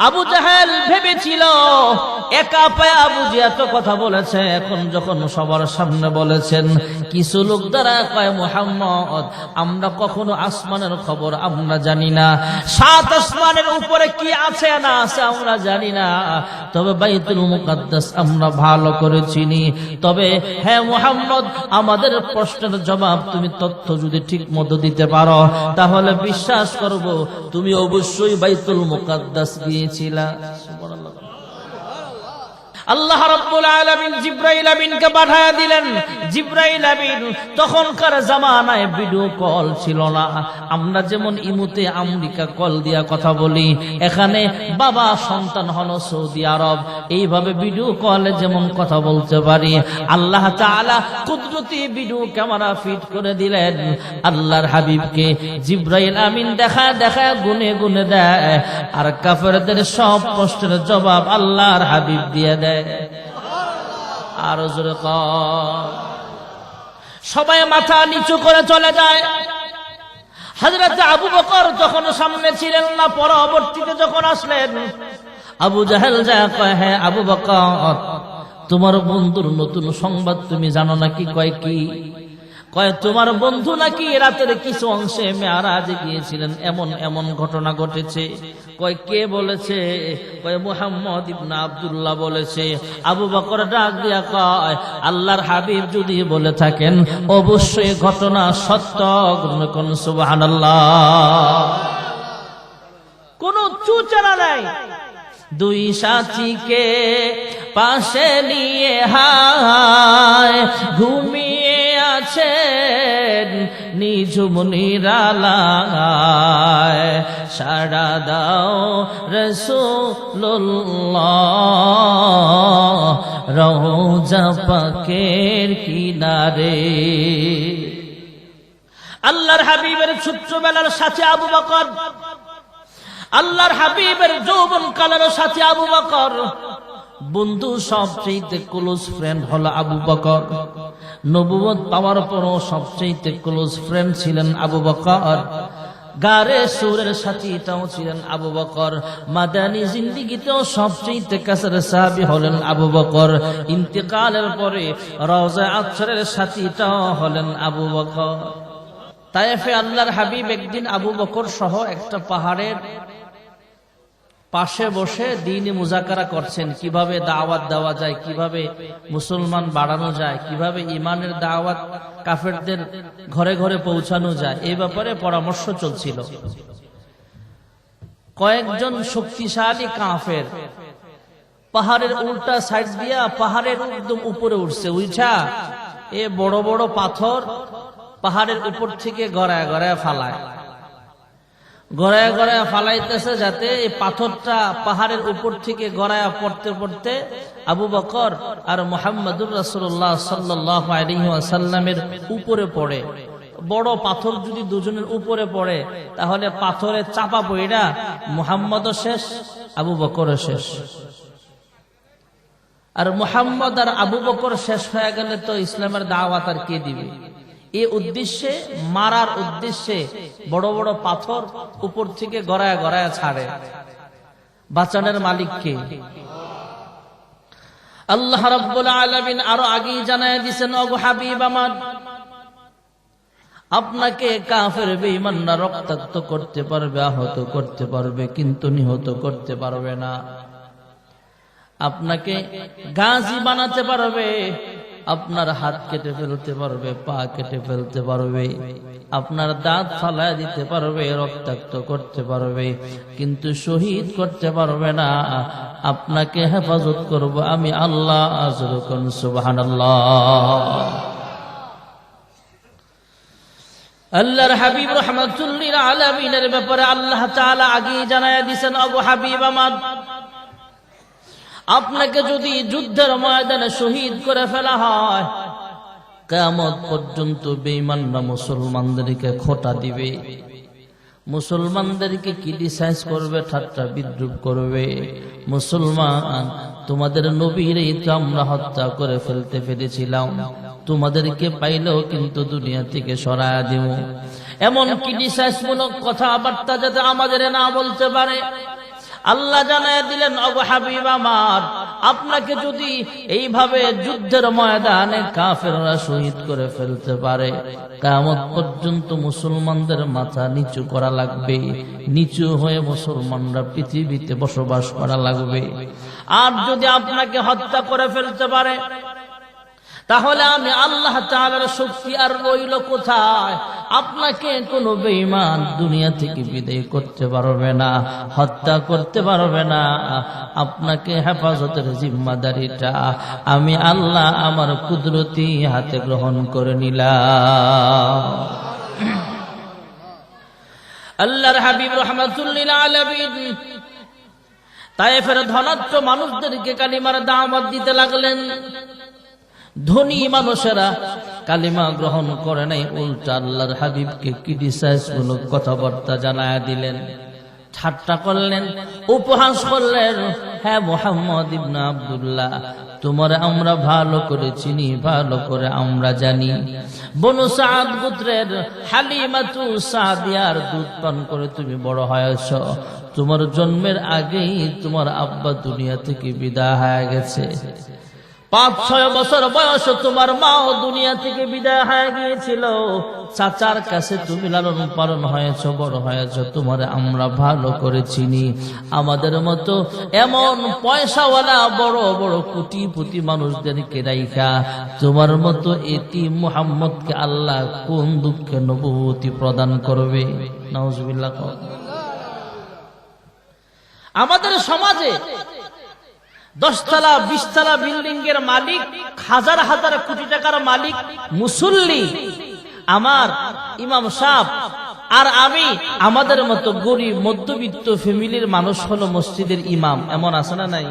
আবু জাহেল ভেবেছিল একা পায়ে আবু জি এত কথা বলেছে, এখন যখন সবার সামনে বলেছেন, কিছু লোক দ্বারা কয়, মুহাম্মদ আমরা কখনো আসমানের খবর আমরা জানি না, 7 আসমানের উপরে কি আছে না আছে আমরা জানি না, তবে বাইতুল মুকাদ্দাস আমরা ভালো করে চিনি। তবে হ্যাঁ মুহাম্মদ, আমাদের প্রশ্নের জবাব তুমি তথ্য যদি ঠিক মতো দিতে পারো তাহলে বিশ্বাস করব তুমি অবশ্যই বাইতুল মুকাদ্দাস গিয়েছিলা। সুবহানাল্লাহ। আল্লাহ রাব্বুল আলামিন জিবরাইল আমিনকে পাঠিয়ে দিলেন। জিবরাইল আমিন তখনকার জামানায় ভিডিও কল ছিল না, আমরা যেমন ইমুতে আমেরিকা কল দিয়া কথা বলি, এখানে বাবা সন্তান হলো সৌদি আরব, এইভাবে ভিডিও কলে যেমন কথা বলতে পারি, আল্লাহ তাআলা কুদরতি ভিডিও ক্যামেরা ফিট করে দিলেন। আল্লাহর হাবিবকে জিবরাইল আমিন দেখা দেখা গুনে গুনে দেয়, আর কাফেরদের সব প্রশ্নের জবাব আল্লাহর হাবিব দিয়ে দেয়। আর জোরে কর। সবাই মাথা নিচু করে চলে যায়। হযরত আবু বকর তখন সামনে ছিলেন না, পরবর্তীতে যখন আসলেন আবু জাহেল যা কয়, হ্যাঁ আবু বকর, তোমার বন্ধুর নতুন সংবাদ তুমি জানো নাকি? কয় কি? কয় তোমার বন্ধু নাকি রাতের কিছু অংশে মেরাজে গিয়েছিলেন, এমন এমন ঘটনা ঘটেছে। কয় কে বলেছে? কয় মুহাম্মদ ইবনে আব্দুল্লাহ বলেছে। আবু বকর ডাক দিয়া কয়, আল্লাহর হাবিব যদি বলে থাকেন অবশ্যই ঘটনা সত্য। কোন সুবহানাল্লাহ। কোন চুচারা নাই। দুই সাথীকে পাশে নিয়ে হায় ঘুমিয়ে আছেন নিঝুম নিরালায়, সাড়া দাও রাসূলুল্লাহ রওজা পাকের কিনারে। আল্লাহর হাবিবের ছোট্টবেলার সাথে আবু বকর, আল্লাহর হাবিবের যৌবন কালের সাথে আবু বকর, বন্ধু সবচেয়ে ক্লোজ ফ্রেন্ড হলো আবু বকর। নবুয়ত পাওয়ার পরও সবচেয়ে ক্লোজ ফ্রেন্ড ছিলেন আবু বকর। গারে সুরের সাথীটাও ছিলেন আবু বকর। মাদানী জিন্দেগিতেও সবচেয়ে কাছের সাহাবী হলেন আবু বকর। ইন্তেকালের পরে রওজা আতসারের সাথীটাও হলেন আবু বকর। তায়েফে আল্লাহর হাবিব একদিন আবু বকর সহ একটা পাহাড়ের পাশে বসে দ্বীনি মুজাকারা করছেন, কিভাবে দাওয়াত দেওয়া যায়, কিভাবে মুসলমান বাড়ানো যায়, কিভাবে ইমানের দাওয়াত কাফেরদের ঘরে ঘরে পৌঁছানো যায়, এই ব্যাপারে পরামর্শ চলছিল। কয়েকজন শক্তিশালী কাফের পাহাড়ের উল্টা সাইড দিয়া পাহাড়ের একদম উপরে উঠছে, উঠা এ বড় বড় পাথর পাহাড়ের উপর থেকে গড়ায় গড়ায় ফালায়, গড়ায় গড়ায় ফালাইতেছে, যাতে এই পাথরটা পাহাড়ের উপর থেকে গড়ায় পড়তে পড়তে আবু বকর আর মুহাম্মদুর রাসূলুল্লাহ সাল্লাল্লাহু আলাইহি ওয়াসাল্লামের উপরে পড়ে। বড় পাথর যদি দুজনের উপরে পড়ে তাহলে পাথরে চাপা পড়া মুহাম্মদও শেষ, আবু বকরও শেষ। আর মুহাম্মদ আর আবু বকর শেষ হয়ে গেলে তো ইসলামের দাওয়াত আর কে দিবে? এই উদ্দেশ্যে, মারার উদ্দেশ্যে বড় বড় পাথর উপর থেকে গড়ায় গড়ায় ছাড়ে। বাঁচানোর মালিক কে? আল্লাহ রাব্বুল আলামিন আরো আগেই জানায় দিয়েছেন, ওগো হাবিব আমার, আপনাকে কাফের বেঈমানরা রক্তাক্ত করতে পারবে, আহত করতে পারবে, কিন্তু নিহত করতে পারবে না। আপনাকে গাজী বানাতে পারবে, আপনার হাত কেটে ফেলতে পারবে, পা কেটে ফেলতে পারবে, আপনার দাঁত ফালায় দিতে পারবে, রক্তাক্ত করতে পারবে, কিন্তু শহীদ করতে পারবে না। আপনাকে হেফাজত করব আমি আল্লাহ। আযরুকুন সুবহানাল্লাহ। আল্লাহর হাবিব রাহমাতুল লিল আলামিনের ব্যাপারে আল্লাহ তাআলা আগেই জানায়া দিয়েছেন, ওগো হাবিব আমার, আপনাকে যদি যুদ্ধের ময়দানে শহীদ করে ফেলা হয়, কিয়ামত পর্যন্ত বেঈমানরা মুসলমানদেরকে খোঁটা দিবে, মুসলমানদেরকে ক্রিটিসাইজ করবে, ঠাট্টা বিদ্রুপ করবে। মুসলমান, তোমাদের নবীরই তো আমরা হত্যা করে ফেলতে পেরেছিলাম, তোমাদেরকে পাইলেও কিন্তু দুনিয়া থেকে সরায়া দিব। এমন ক্রিটিসাইজমূলক কথাবার্তা যাতে আমাদের না বলতে পারে, আল্লাহ জানায় দিলেন, ওগো হাবিব আমার, আপনাকে যদি এইভাবে যুদ্ধের ময়দানে কাফেররা শহীদ করে ফেলতে পারে, কিয়ামত পর্যন্ত মুসলমানদের মাথা নিচু করা লাগবে, নিচু হয়ে মুসলমানরা পৃথিবীতে বসবাস করা লাগবে। আর যদি আপনাকে হত্যা করে ফেলতে পারে, তাহলে আমি আল্লাহ তাআলার শক্তি আর রইল কোথায়? আপনাকে কোনো বেঈমান দুনিয়া থেকে বিদায় করতে পারবে না, হত্যা করতে পারবে না। আপনাকে হেফাজতের জিম্মাদারিটা আমি আল্লাহ আমার কুদরতি হাতে গ্রহণ করে নিলাম। আল্লাহর হাবিব রাহমাতুল লিল আলামিন তায়েফের ধনাঢ্য মানুষদেরকে কালিমার দাওয়াত দিতে লাগলেন। ধনী মানুষেরা কালিমা গ্রহণ করে নাই, উল্টা আল্লাহর হাবিবকে ক্রিটিসাইজ মূলক কথাবার্তা জানায়া দিলেন, ঠাট্টা করলেন, উপহাস করলেন। হ্যাঁ মুহাম্মদ ইবনে আব্দুল্লাহ, তোমার আমরা ভালো করে চিনি, ভালো করে আমরা জানি। বনু সাদ গোত্রের হালিমাতু সাদিয়ার দুধ পান করে তুমি বড় হয়েছ। তোমার জন্মের আগেই তোমার আব্বা দুনিয়া থেকে বিদায় হয়ে গেছে। 5-6 বছর বয়স তোমার মাও দুনিয়া থেকে বিদায় হয়ে গিয়েছিল। চাচার কাছে তুমি লালন পালন হয়েছ, বড় হয়েছ, তোমার আমরা ভালো করে চিনি। আমাদের মতো এমন পয়সাওয়ালা বড় বড় কোটিপতি মানুষদেরকে রাইখা তোমার মতো এতিম মুহাম্মদকে আল্লাহ কোন দুঃখে নবুয়তি প্রদান করবে? নাউজুবিল্লাহ। আমাদের সমাজে 10 তলা 20 তলা বিল্ডিং এর মালিক, হাজার হাজার কোটি টাকার মালিক মুসল্লি আমার ইমাম সাহেব, আর আমি আমাদের মতো গরিব মধ্যবিত্ত ফ্যামিলির মানুষ হলো মসজিদের ইমাম। এমন আছে না নাই?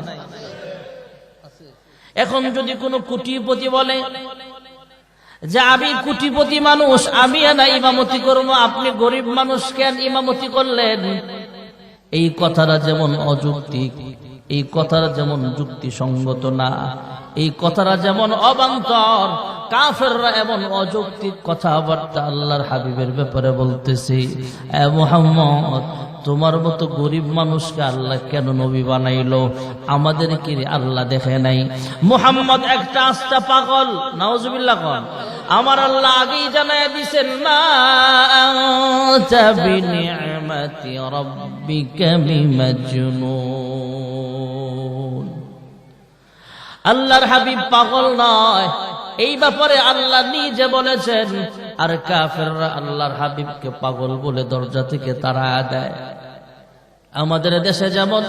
এখন যদি কোনো কোটিপতি বলে যে আমি কোটিপতি মানুষ, আমি না ইমামতি করবো, আপনি গরিব মানুষ কেন ইমামতি করলেন? এই কথাটা যেমন অযৌক্তিক, এই কথাটা যেমন যুক্তিসঙ্গত না, এই কথাটা যেমন অবান্তর, কাফেররা এমন অযৌক্তিক কথাবার্তা আল্লাহর হাবিবের ব্যাপারে বলতেছে। এ মুহাম্মদ, তোমার মতো গরিব মানুষকে আল্লাহ কেন নবী বানাইলো? আমাদেরকে আল্লাহ দেখে নাই? মুহাম্মদ একটা আস্তা পাগল। নাউজুবিল্লাহ কোন। আমার আল্লাহ আগেই জানায় দিয়েছেন, মা আনতা বিনি'মাতি রাব্বিকা বিমাজনুন। আল্লাহর হাবিব পাগল নয়, এই ব্যাপারে আল্লাহ নিজে বলেছেন। আর কাফেররা আল্লাহর হাবিবকে পাগল বলে দরজা থেকে তাড়া দেয়। আমাদের দেশে যেমন,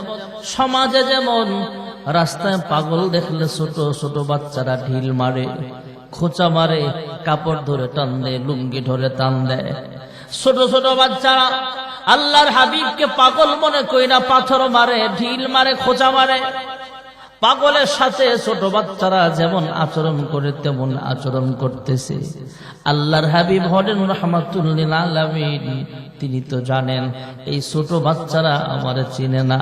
সমাজে যেমন, রাস্তায় পাগল দেখলে ছোট ছোট বাচ্চারা ঢিল মারে, খোঁচা মারে, কাপড় ধরে টান দেয়, লুঙ্গি ধরে টান দেয়। ছোট ছোট বাচ্চারা আল্লাহর হাবিবকে পাগল মনে কইরা পাথর মারে, ঢিল মারে, খোঁচা মারে। পাগলের সাথে ছোট বাচ্চারা যেমন আচরণ করে তেমন আচরণ করতেছে। আল্লাহর হাবিব হলেন রাহমাতুল লিল আলামিন। তিনি তো জানেন এই ছোট বাচ্চারা আমারে চিনে না,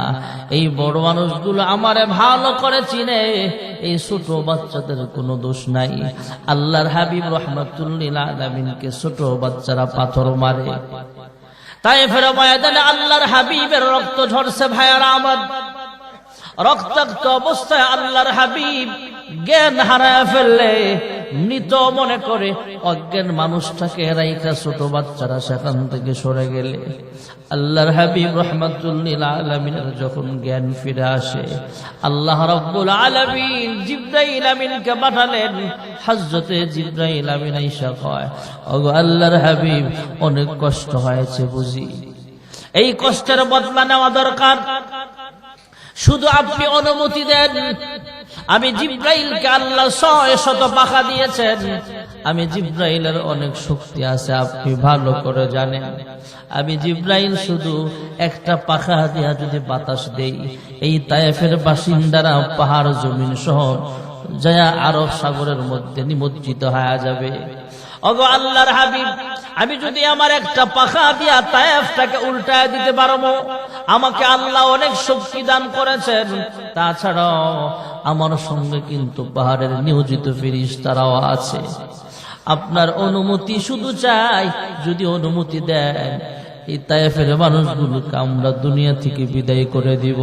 এই বড় মানুষগুলো আমারে ভালো করে চিনে। এই ছোট বাচ্চাদের কোনো দোষ নাই। আল্লাহর হাবিব রাহমাতুল লিল আলামিনকে ছোট বাচ্চারা পাথর মারে। তায়েফের ময়দানে আল্লাহর হাবিবের রক্ত ঝরছে। ভাইয়ারা আমার, রক্তাক্ত অবস্থায় আল্লাহর হাবিব জ্ঞান হারায় ফেললে, মৃত মনে করে অজ্ঞান মানুষটাকে রাইখা ছোট বাচ্চারা সেখান থেকে সরে গেলে, আল্লাহর হাবিব রাহমাতুল লিল আলামিনের যখন জ্ঞান ফিরে আসে, আল্লাহ রাব্বুল আলামিন জিবরাইল আমিনকে পাঠালেন। হযরতে জিবরাইল আমিন আয়েশা কয়, ওগো আল্লাহর হাবিব, অনেক কষ্ট হয়েছে বুঝি, এই কষ্টের বদলা নেওয়া দরকার। শুধু আপনি অনুমতি দেন। আমি জিবরাইলকে আল্লাহ 600 পাখা দিয়েছেন। আমি জিবরাইলের অনেক শক্তি আছে, আপনি ভালো করে জানেন। আমি জিবরাইল শুধু একটা পাখা দিয়া যদি বাতাস দেই, এই তায়েফের বাসিন্দারা পাহাড় জমিন সহ যা আরব সাগরের মধ্যে নিমজ্জিত হয়ে যাবে। ওগো আল্লাহর হাবিব, আমি যদি আমার একটা পাখা দিয়া তায়েফটাকে উল্টায় দিতে পারবো, আমাকে আল্লাহ অনেক শক্তি দান করেছেন। তাছাড়াও আমার সঙ্গে কিন্তু পাহাড়ের নিয়োজিত ফেরেশতারাও আছে। আপনার অনুমতি শুধু চাই, যদি অনুমতি দেন এই তায়েফের মানুষগুলোকে আমরা দুনিয়া থেকে বিদায় করে দিব।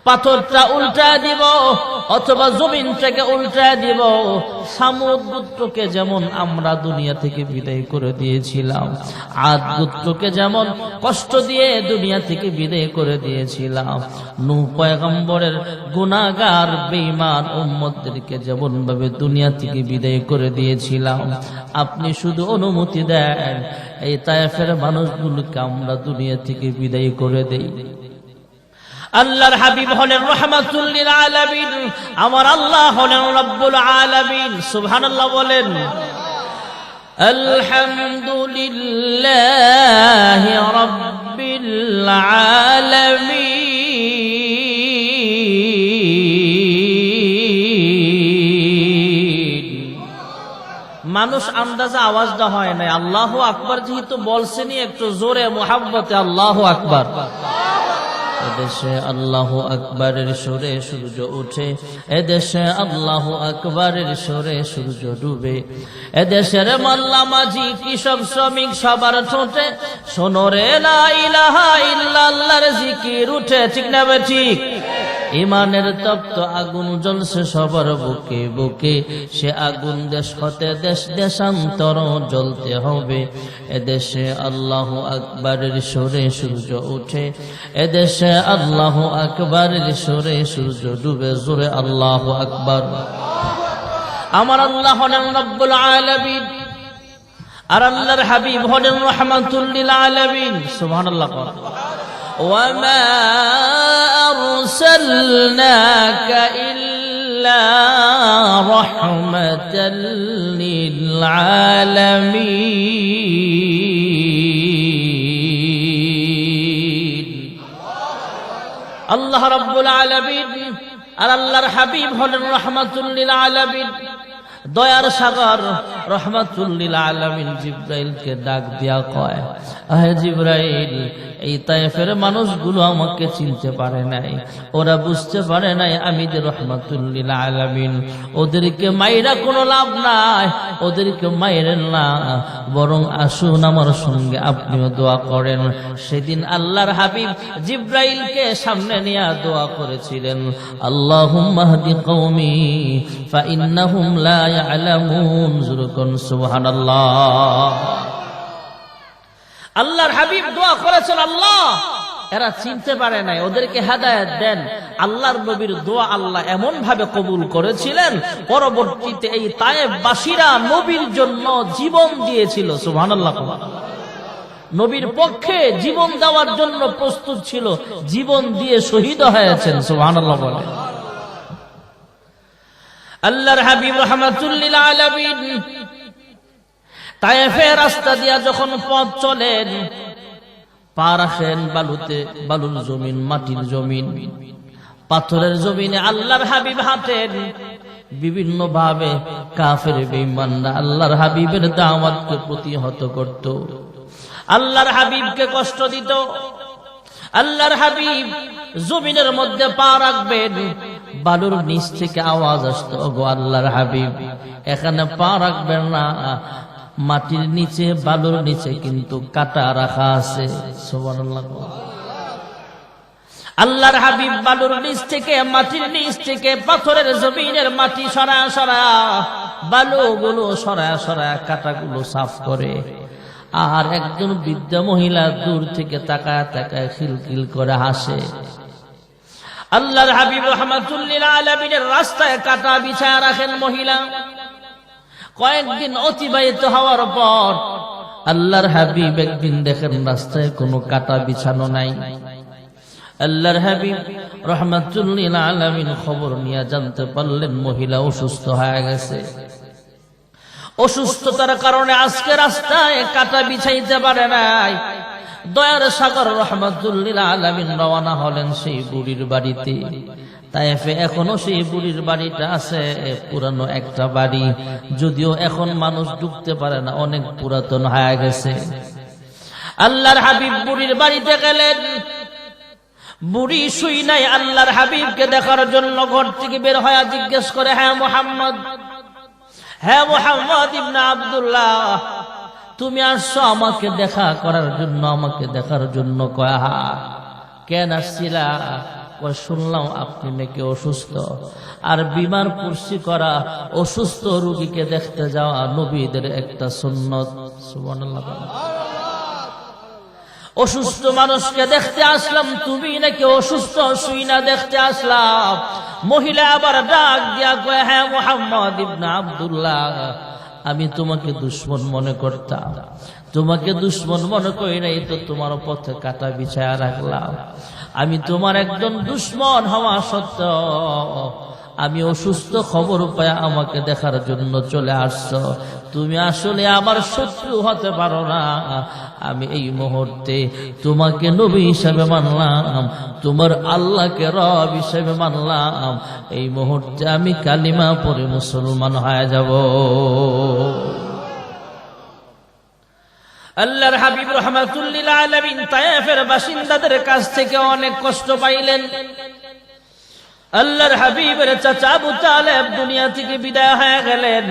পাথরটা উল্টা দিব অথবা জমিন থেকে উল্টা দিব। সামুদ গোত্রকে যেমন আমরা দুনিয়া থেকে বিদায় করে দিয়েছিলাম, আদ গোত্রকে যেমন কষ্ট দিয়ে দুনিয়া থেকে বিদায় করে দিয়েছিলাম, নূহ পয়গম্বরের গুনাহগার বেঈমান উম্মতদেরকে যেমন ভাবে দুনিয়া থেকে বিদায় করে দিয়েছিলাম, আপনি শুধু অনুমতি দেন এই তায়েফের মানুষগুলোকে আমরা দুনিয়া থেকে বিদায় করে দেই। আল্লাহর হাবিব হলেন রাহমাতুল লিল আলামিন, আমার আল্লাহ হলেন রব্বুল আলামিন। সুবহানাল্লাহ বলেন। আলহামদুলিল্লাহি রাব্বিল আলামিন। মানুষ আন্দাজে আওয়াজটা হয় না। আল্লাহু আকবার যেহেতু বলছেনই, একটু জোরে মুহাব্বতে আল্লাহু আকবার। এদেশে আল্লাহু আকবারের সুরে সূর্য ওঠে, এদেশে আল্লাহু আকবারের সুরে সূর্য ডুবে। এদেশের মোল্লা মাঝি কৃষক শ্রমিক সবার ঠোঁটে শোনো রে লা ইলাহা ইল্লাল্লাহর জিকির উঠে। ঠিক না বে ঠিক? ইমানের তপ্ত আগুন জ্বলছে সবার বুকে বুকে, সে আগুন দেশ হতে দেশ দেশান্তর জ্বলতে হবে। এদেশে আল্লাহু আকবারের সুরে সূর্য ওঠে, এদেশে আল্লাহু আকবারের সুরে সূর্য ডুবে। জোরে আল্লাহু আকবার। আমার আল্লাহ হলেন রব্বুল আলামিন, আর আল্লাহর হাবিব হলেন রাহমাতুল লিল আলামিন। সুবহানাল্লাহ। وما أرسلناك إلا رحمة للعالمين। আল্লাহ রাব্বুল আলামিন আর আল্লাহর হাবিব হলেন রাহমাতুল লিল আলামিন, দয়ার সাগর রাহমাতুল লিল আলামিন। জিবরাইলকে ডাক দিয়া কয়, আহে জিবরাইল, এই তায়েফের মানুষগুলো আমাকে চিনতে পারে নাই, ওরা বুঝতে পারে নাই আমি যে রাহমাতুল লিল আলামিন। ওদেরকে মাইরা কোনো লাভ নাই, ওদেরকে মাইরেন না, বরং আসুন আমার সঙ্গে আপনিও দোয়া করেন। সেদিন আল্লাহর হাবিব জিবরাইলকে সামনে নিয়ে দোয়া করেছিলেন, আল্লাহুম্মা হদি কওমি ফা ইন্নাহুম লা ইয়ালামুন। যুরকুন সুবহানাল্লাহ। আল্লাহর হাবিব দোয়া করেছেন, আল্লাহ এরা চিনতে পারে নাই, ওদেরকে হেদায়েত দেন। আল্লাহর নবীর দোয়া আল্লাহ এমন ভাবে কবুল করেছিলেন, পরবর্তীতে এই তায়েফবাসীরা নবীর জন্য জীবন দিয়েছিল। সুবহানাল্লাহ। নবীর পক্ষে জীবন দেওয়ার জন্য প্রস্তুত ছিল, জীবন দিয়ে শহীদ হয়েছেন। সুবহানাল্লাহ বলেন। আল্লাহর হাবিব রাহমাতুল লিল আলামিন তায়েফের রাস্তা দিয়া যখন পথ চলেন, পা রাখেন বালুতে, বালুর জমিন, মাটির জমিন, পাথরের জমিনে আল্লাহর হাবিব হাঁটেন। বিভিন্ন ভাবে কাফের বেঈমানরা আল্লাহর হাবিবের দাওয়াতকে প্রতিহত করত, আল্লাহর হাবিবকে কষ্ট দিত। আল্লাহর হাবিব জমিনের মধ্যে পা রাখবেন, বালুর নিচ থেকে আওয়াজ আসতো, ওগো আল্লাহর হাবিব এখানে পা রাখবেন না, মাটির নিচে বালুর নিচে কিন্তু কাটা রাখা আছে। সুবহানাল্লাহ। আল্লাহর হাবিব বালুর নিচ থেকে, মাটির নিচ থেকে, পাথরের জমিনের মাটি সরায়া সরায়া, বালুগুলো সরায়া সরায়া, কাটাগুলো সাফ করে। আর একজন বৃদ্ধা মহিলা দূর থেকে তাকায় তাকায় খিলখিল করে হাসে। আল্লাহর হাবিব রাহমাতুল লিল আলামিনের রাস্তায় কাটা বিছায়া রাখেন মহিলা। কয়েকদিন অতিবাহিত হওয়ার পর আল্লাহর হাবিব একদিন দেখেন রাস্তায় কোনো কাটা বিছানো নাই। আল্লাহর হাবিব রাহমাতুল লিল আলামিন খবর নিয়ে জানতে পারলেন মহিলা অসুস্থ হয়ে গেছে। অসুস্থতার কারণে আজকে রাস্তায় কাটা বিছাইতে পারে নাই। দয়ার সাগর রাহমাতুল লিল আলামিন রওনা হলেন সেই বুড়ির বাড়িতে। তায়েফে এখনো সেই বুড়ির বাড়িটা আছে, পুরানো একটা বাড়ি, যদিও এখন মানুষ ঢুকতে পারে না, অনেক পুরাতন হয়ে গেছে। আল্লাহর হাবিব বুড়ির বাড়িতে গেলেন। বুড়ি শুই নাই, আল্লাহর হাবিবকে দেখার জন্য ঘর থেকে বের হয়ে জিজ্ঞেস করে, হ্যাঁ মুহাম্মদ, হ্যাঁ মুহাম্মদ ইবনে আব্দুল্লাহ, তুমি আসছো আমাকে দেখা করার জন্য, আমাকে দেখার জন্য। কয় হা, কেন আসছিলা? কয় শুনলাম আপনি নাকি অসুস্থ, আর বিমার কুরসি করা অসুস্থ রোগীকে দেখতে যাওয়া নবীদের একটা সুন্নত। সুবহানাল্লাহ। অসুস্থ মানুষকে দেখতে আসলাম, তুমি নাকি অসুস্থ শুই না দেখতে আসলাম। মহিলা আবার ডাক দিয়া কয়, হ্যাঁ মুহাম্মদ ইবনে আব্দুল্লাহ, আমি তোমাকে দুশ্মন মনে করতাম, তোমাকে দুশ্মন মনে করি নাই তো তোমার পথে কাটা বিছায়া রাখলাম। আমি তোমার একজন দুশ্মন হওয়া সত্ত্বেও আমি অসুস্থ খবর পায় আমাকে দেখার জন্য চলে আসছো। তুমি আসলে আমার শত্রু হতে পারো না। আমি এই মুহূর্তে তোমাকে নবী হিসেবে মানলাম, তোমার আল্লাহকে রব হিসেবে মানলাম। এই মুহূর্তে আমি কালিমা পড়ে মুসলমান হয়ে যাব। আল্লাহর হাবিব রাহমাতুল লিল আলামিন তায়েফের বাসিন্দাদের কাছ থেকে অনেক কষ্ট পাইলেন। আল্লাহর হাবিবের চাচা আবু তালেব দুনিয়া থেকে বিদায় হয়ে গেলেন।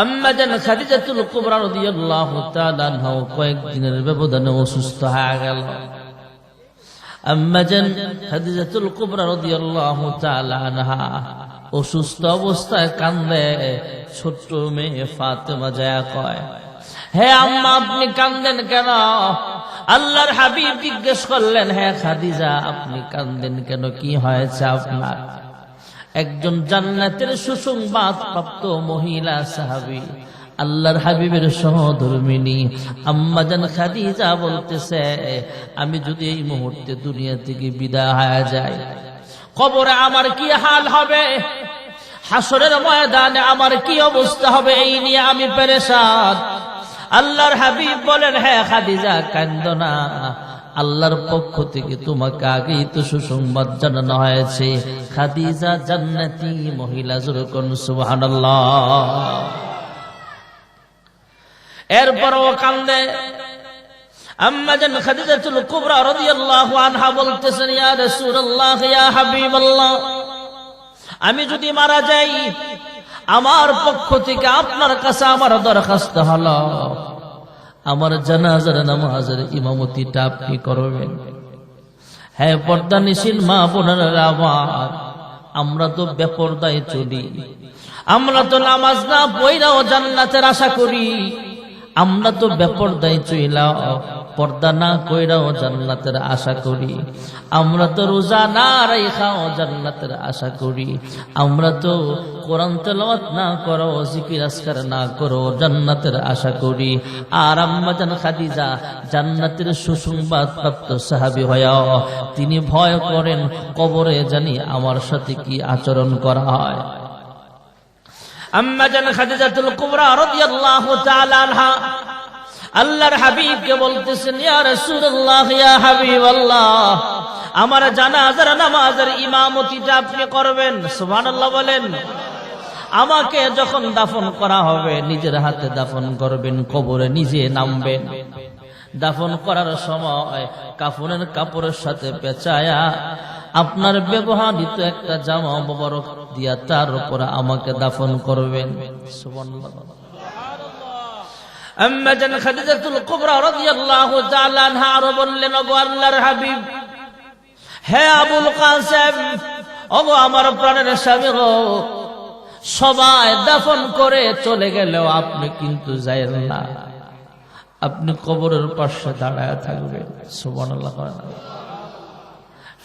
আম্মা জান খাদিজাতুল কুবরা রাদিয়াল্লাহু তাআলা আনহা কয়েকদিনের ব্যবধানে অসুস্থ হয়ে গেল। আম্মা জান খাদিজাতুল কুবরা রাদিয়াল্লাহু তাআলা আনহা অসুস্থ অবস্থায় কান্দে। ছোট্ট মেয়ে ফাতেমা যায় কয়, হে আম্মা আপনি কান্দেন কেন? আল্লাহর হাবিব জিজ্ঞেস করলেন, হে খাদিজা আপনি কান্দেন কেন, কি হয়েছে আপনার? একজন জান্নাতের সুসংবাদ প্রাপ্ত মহিলা সাহাবী, আল্লাহর হাবিবের সহধর্মিনী আম্মা জান খাদিজা বলতেছে, আমি যদি এই মুহূর্তে দুনিয়া থেকে বিদায় হয়ে যাই, কবরে আমার কি হাল হবে, হাসরের ময়দানে আমার কি অবস্থা হবে, এই নিয়ে আমি পেরেশান। আল্লাহর হাবিব বলেন, হ্যাঁ খাদিজা কান্দো না, আল্লাহর পক্ষ থেকে তোমাকে আগেই তো সুসংবাদ জানানো হয়েছে, খাদিজা জান্নাতি মহিলা। জোরে করুন সুবহানাল্লাহ। এরপরও কান্দে। আম্মা জান খাদিজাতুল কুবরা রাদিয়াল্লাহু আনহা বলতেছেন, ইয়া রাসূলুল্লাহ, ইয়া হাবিবাল্লাহ, আমি যদি মারা যাই, আমার পক্ষ থেকে আপনার কাছে আমার দরখাস্ত হলো, আমার জানাজার নামাজের ইমামতিটা আপনি করবেন। হ্যাঁ পর্দানিশীল মা বোনেরা আমার, আমরা তো বেপরদায় চলি, আমরা তো নামাজ না পড়াও জান্নাতের আশা করি, আমরা তো বেপরদায় চইলা পর্দা না কইরাও জান্নাতের আশা করি, আমরা তো রোজা না রাইখাও জান্নাতের আশা করি, আমরা তো কোরআন তেলাওয়াত না করো জিকির আজকার না করো জান্নাতের আশা করি। আর আম্মা জান খাদিজা জান্নাতের সুসংবাদ প্রাপ্ত সাহাবী হয়েও তিনি ভয় করেন কবরে জানি আমার সাথে কি আচরণ করা হয়। আম্মা জান খাদিজাতুল কুবরা রাদিয়াল্লাহু তাআলা আনহা আল্লাহর হাবিবকে বলতেছেন, ইয়া রাসূলুল্লাহ, ইয়া হাবিবাল্লাহ, আমার জানাজার নামাজের ইমামতিটা আপনি করবেন। সুবহানাল্লাহ বলেন। আমাকে যখন দাফন করা হবে নিজের হাতে দাফন করবেন, কবরে নিজে নামবেন। দাফন করার সময় কাফনের কাপড়ের সাথে পেঁচায়া আপনার ব্যবহৃত একটা জামা মোবারক দিয়া তার উপর আমাকে দাফন করবেন। সুবহানাল্লাহ। আম্মা জান খাদিজাতুল কুবরা রাদিয়াল্লাহু তাআলা আনহা আরো বললেন, ওগো আল্লাহর হাবিব, হে আবুল কাসেম, ওগো আমার প্রাণের স্বামী গো, সবাই দাফন করে চলে গেলেও আপনি কিন্তু যাইয়েন না, আপনি কবরের পাশে দাঁড়ায় থাকবেন। সুবহানাল্লাহ।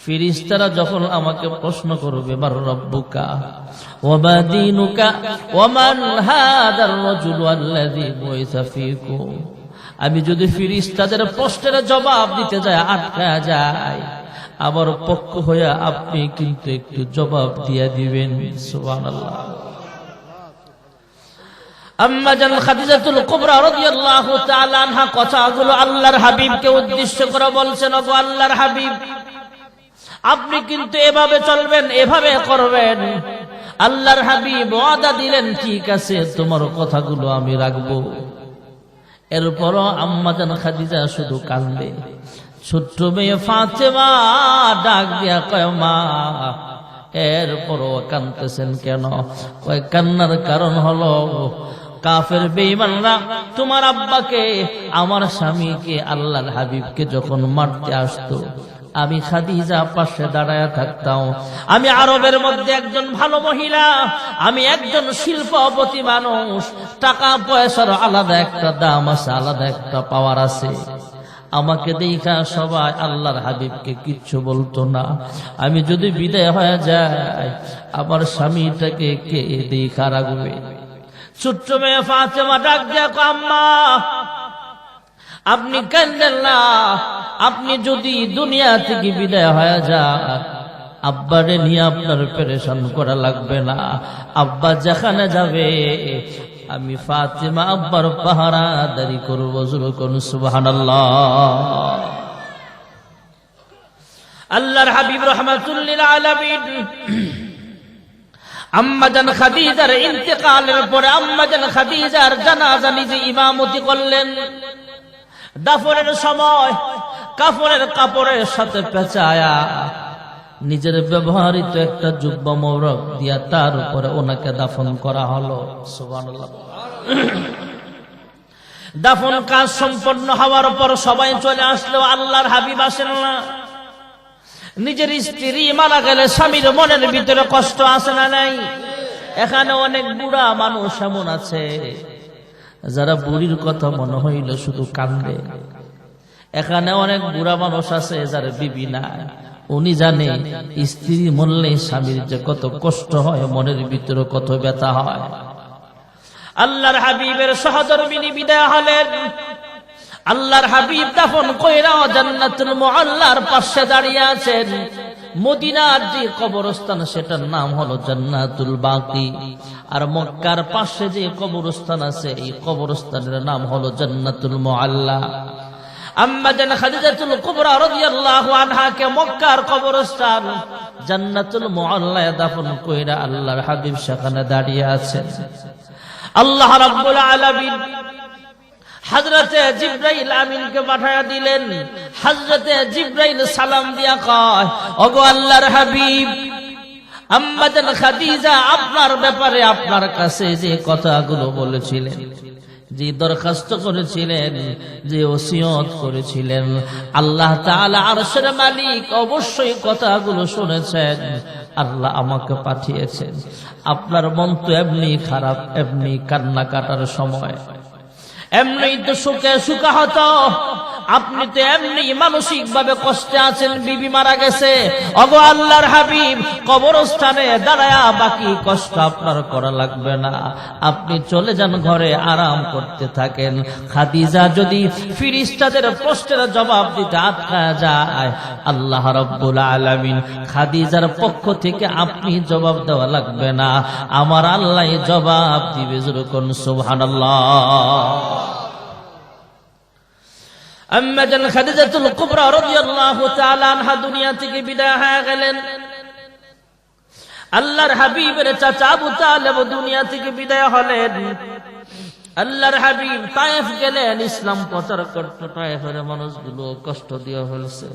ফেরেশতারা যখন আমাকে প্রশ্ন করবে, মান রাব্বুকা ওয়া মা দীনুকা ওয়া মান হাদার রাজুলু আল্লাযী বুইসা ফীকুম, আমি যদি ফেরেশতাদের প্রশ্নের জবাব দিতে যাই আটকা যায়, আমার পক্ষ হয়ে আপনি কিন্তু একটু জবাব দিয়ে দিবেন। সুবহানাল্লাহ। আম্মা জান খাদিজাতুল কুবরা রাদিয়াল্লাহু তাআলা আনহা কথাগুলো আল্লাহর হাবিবকে উদ্দেশ্য করে বলছেন, ওগো আল্লাহর হাবিব, আপনি কিন্তু এভাবে চলবেন, এভাবে করবেন। আল্লাহর হাবিব ওয়াদা দিলেন, ঠিক আছে তোমার কথাগুলো আমি রাখবো। এরপরও আম্মা জান খাদিজা শুধু কান্দে। ছোট্ট মেয়ে ফাতেমা ডাক দিয়া কয়, মা, এরপরও কাঁদতেছেন কেন? কয় কান্নার কারণ হলো কাফের বেঈমানরা তোমার আব্বাকে, আমার স্বামীকে, আল্লাহর হাবিবকে যখন মারতে আসতো, আমি খাদিজা পাশে দাঁড়ায় থাকতাম। আমি আরবের মধ্যে একজন ভালো মহিলা, আমি একজন শিল্পপতি মানুষ, টাকা পয়সার আলাদা একটা দাম আছে, আলাদা একটা পাওয়ার আছে। আমাকে দেখা সবাই আল্লাহর হাবিবকে কিচ্ছু বলতো না। আমি যদি বিদায় হয়ে যায়, আমার স্বামীটাকে কে দেখা রাখবে? ছোট্ট মেয়ে ফাতেমা ডাক দেখো, আম্মা আপনি কাঁদেন না, আপনি যদি দুনিয়া থেকে বিদায় হয়ে যান, আব্বারে নিয়ে আপনার পেরেশান করা লাগবে না। আব্বা যেখানে যাবে আমি ফাতেমা আব্বার পাহারাদারি করব। জোরে করুন সুবহানাল্লাহ। আল্লাহর হাবিব রাহমাতুল লিল আলামিন আম্মাজান খাদিজার ইন্তেকালের পরে আম্মাজান খাদিজার জানাজা নিজে ইমামতি করলেন। দাফনের সময় কাফনের কাপড়ের সাথে পেঁচায়া নিজের ব্যবহৃত একটা জুব্বা মোবারক দিয়া তার উপরে ওনাকে দাফন করা হলো। সুবহানাল্লাহ। দাফন কাজ সম্পন্ন হওয়ার পর সবাই চলে আসলো, আল্লাহর হাবিব আসেন না। নিজের স্ত্রী মারা গেলে স্বামীর মনের ভিতরে কষ্ট আছে না নাই? এখানে অনেক বুড়া মানুষ এমন আছে যারা বুড়ির কথা মনে হইল শুধু কান্দে। এখানে অনেক বুড়া মানুষ আছে যার বিবি নাই, উনি জানে স্ত্রী মরলে স্বামীর যে কত কষ্ট হয়, মনের ভিতরে কত ব্যথা হয়। আল্লাহর হাবিবের সহধর্মিনী বিদায় হলেন। আল্লাহর হাবিব দাফন কইরা জান্নাতুল মুআল্লার পাশে দাঁড়িয়ে আছেন। মদিনার যে কবরস্থান সেটার নাম হলো জান্নাতুল বাকি, আর মক্কার পাশে যে কবরস্থান আছে এই কবরস্থানের নাম হলো জান্নাতুল মুআল্লা। আম্মা জান খাদিজাতুল কুবরা রাদিয়াল্লাহু আনহাকে মক্কার কবরস্থান জান্নাতুল মুআল্লায় দাফন কইরা আল্লাহর হাবিব সেখানে দাঁড়িয়ে আছেন। আল্লাহ রাব্বুল আলামিন হযরতে জিবরাইল আমিনকে পাঠিয়ে দিলেন। হযরতে জিবরাইল সালাম দিয়া কয়, ওগো আল্লাহর হাবিব, আম্মা জান খাদিজা আপনার ব্যাপারে আপনার কাছে যে কথাগুলো বলেছিলেন, যে দরখাস্ত করেছিলেন, যে ওসিয়ত করেছিলেন, আল্লাহ তাআলা আরশের মালিক অবশ্যই কথাগুলো শুনেছেন। আল্লাহ আমাকে পাঠিয়েছেন। আপনার মন তো এমনি খারাপ, এমনি কান্না কাটার সময়, এমনি তো সুখে সুখাহত, আপনি তো এমনি মানসিক ভাবে কষ্টে আছেন, বিবি মারা গেছে। ওগো আল্লাহর হাবিব, কবরস্থানে দাঁড়ায়া বাকি কষ্ট আপনার করা লাগবে না, আপনি চলে যান ঘরে আরাম করতে থাকেন। খাদিজা যদি ফেরেশতাদের প্রশ্নের জবাব দিতে আটকা যায়, আল্লাহ রাব্বুল আলামিন খাদিজার পক্ষ থেকে আপনি জবাব দেওয়া লাগবে না, আমার আল্লাহ জবাব দিবে। জোরে কোন সুবহানাল্লাহ। আম্মা জান খাদিজাতুল কুবরা রাদিয়াল্লাহু তাআলা আনহা দুনিয়া থেকে বিদায় হয়ে গেলেন। আল্লাহর হাবিবের চাচা আবু তালেব দুনিয়া থেকে বিদায় হলেন। আল্লাহর হাবিব তায়েফ গেলেন ইসলাম প্রচার করতে। তায়েফের মানুষগুলো কষ্ট দিয়ে ফেলছে।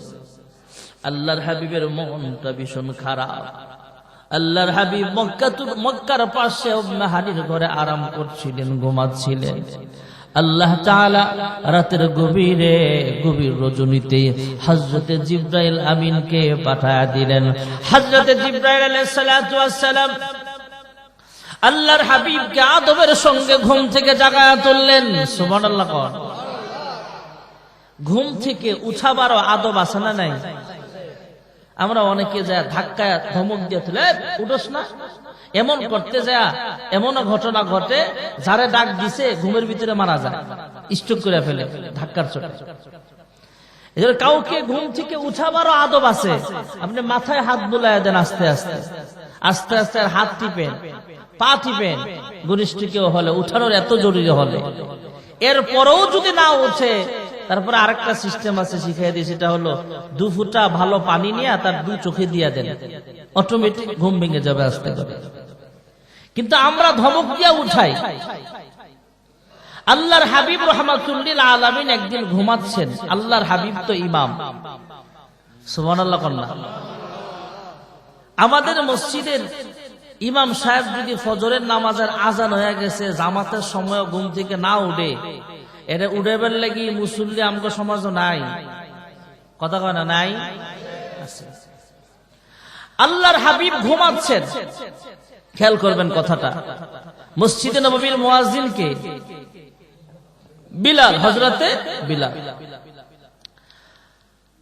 আল্লাহর হাবিবের মনটা ভীষণ খারাপ। আল্লাহর হাবিব মক্কার পাশে উম্মে হানির ঘরে আরাম করছিলেন, ঘুমাচ্ছিলেন। আল্লাহ তাআলা রাতের গভীর রজনীতে হযরতে জিবরাইল আমিনকে পাঠিয়ে দিলেন। হযরতে জিবরাইল আলাইহিস সালাতু ওয়াস সালাম আল্লাহর হাবিবকে আদবের সঙ্গে ঘুম থেকে জাগায়া তুললেন। সুবহানাল্লাহ। ঘুম থেকে উঠাবারও আদব আছে না নাই? আমরা অনেকে যায় ধাক্কায় ধমক দিয়ে তুলে, উঠোস না, এমন করতে যায় এমন ঘটনা ঘটে, যারে ডাক দিছে ঘুমের ভিতরে মারা যায়, স্ট্রোক করে ফেলে ধাক্কার চোটে। এজন্য কাউকে ঘুম থেকে উঠাবারও আদব আছে। আপনি মাথায় হাত বুলায় দেন, আস্তে আস্তে আস্তে আস্তে হাত টিপেন, পা টিপেন, ঘনিষ্ঠ কেউ হলে উঠানোর এত জরুরি হলে। এরপরেও যদি না উঠে, তারপরে আরেকটা সিস্টেম আছে শিখিয়ে দিই, সেটা হলো 2 ফুটা ভালো পানি নিয়ে তার 2 চোখে দিয়ে দেন, অটোমেটিক ঘুম ভেঙে যাবে আস্তে করে। কিন্তু আমরা ধমক দিয়ে উঠাই। আল্লাহর হাবিব রাহমাতুল লিল আলামিন একদিন ঘুমাচ্ছেন। আল্লাহর হাবিব তো ইমাম, সুবহানাল্লাহ। আমাদের মসজিদের ইমাম সাহেব যদি ফজরের নামাজের আজান হয়ে গেছে, জামাতের সময় ঘুম থেকে না উঠে, এটা উঠেবার লাগি মুসল্লি আমগো সমাজ নাই, কথা কয় না, নাই। আল্লাহর হাবিব ঘুমাচ্ছেন, খেয়াল করবেন কথাটা। মসজিদে নববীর মুয়াজ্জিন কে? বিলাল, হযরতে বিলাল।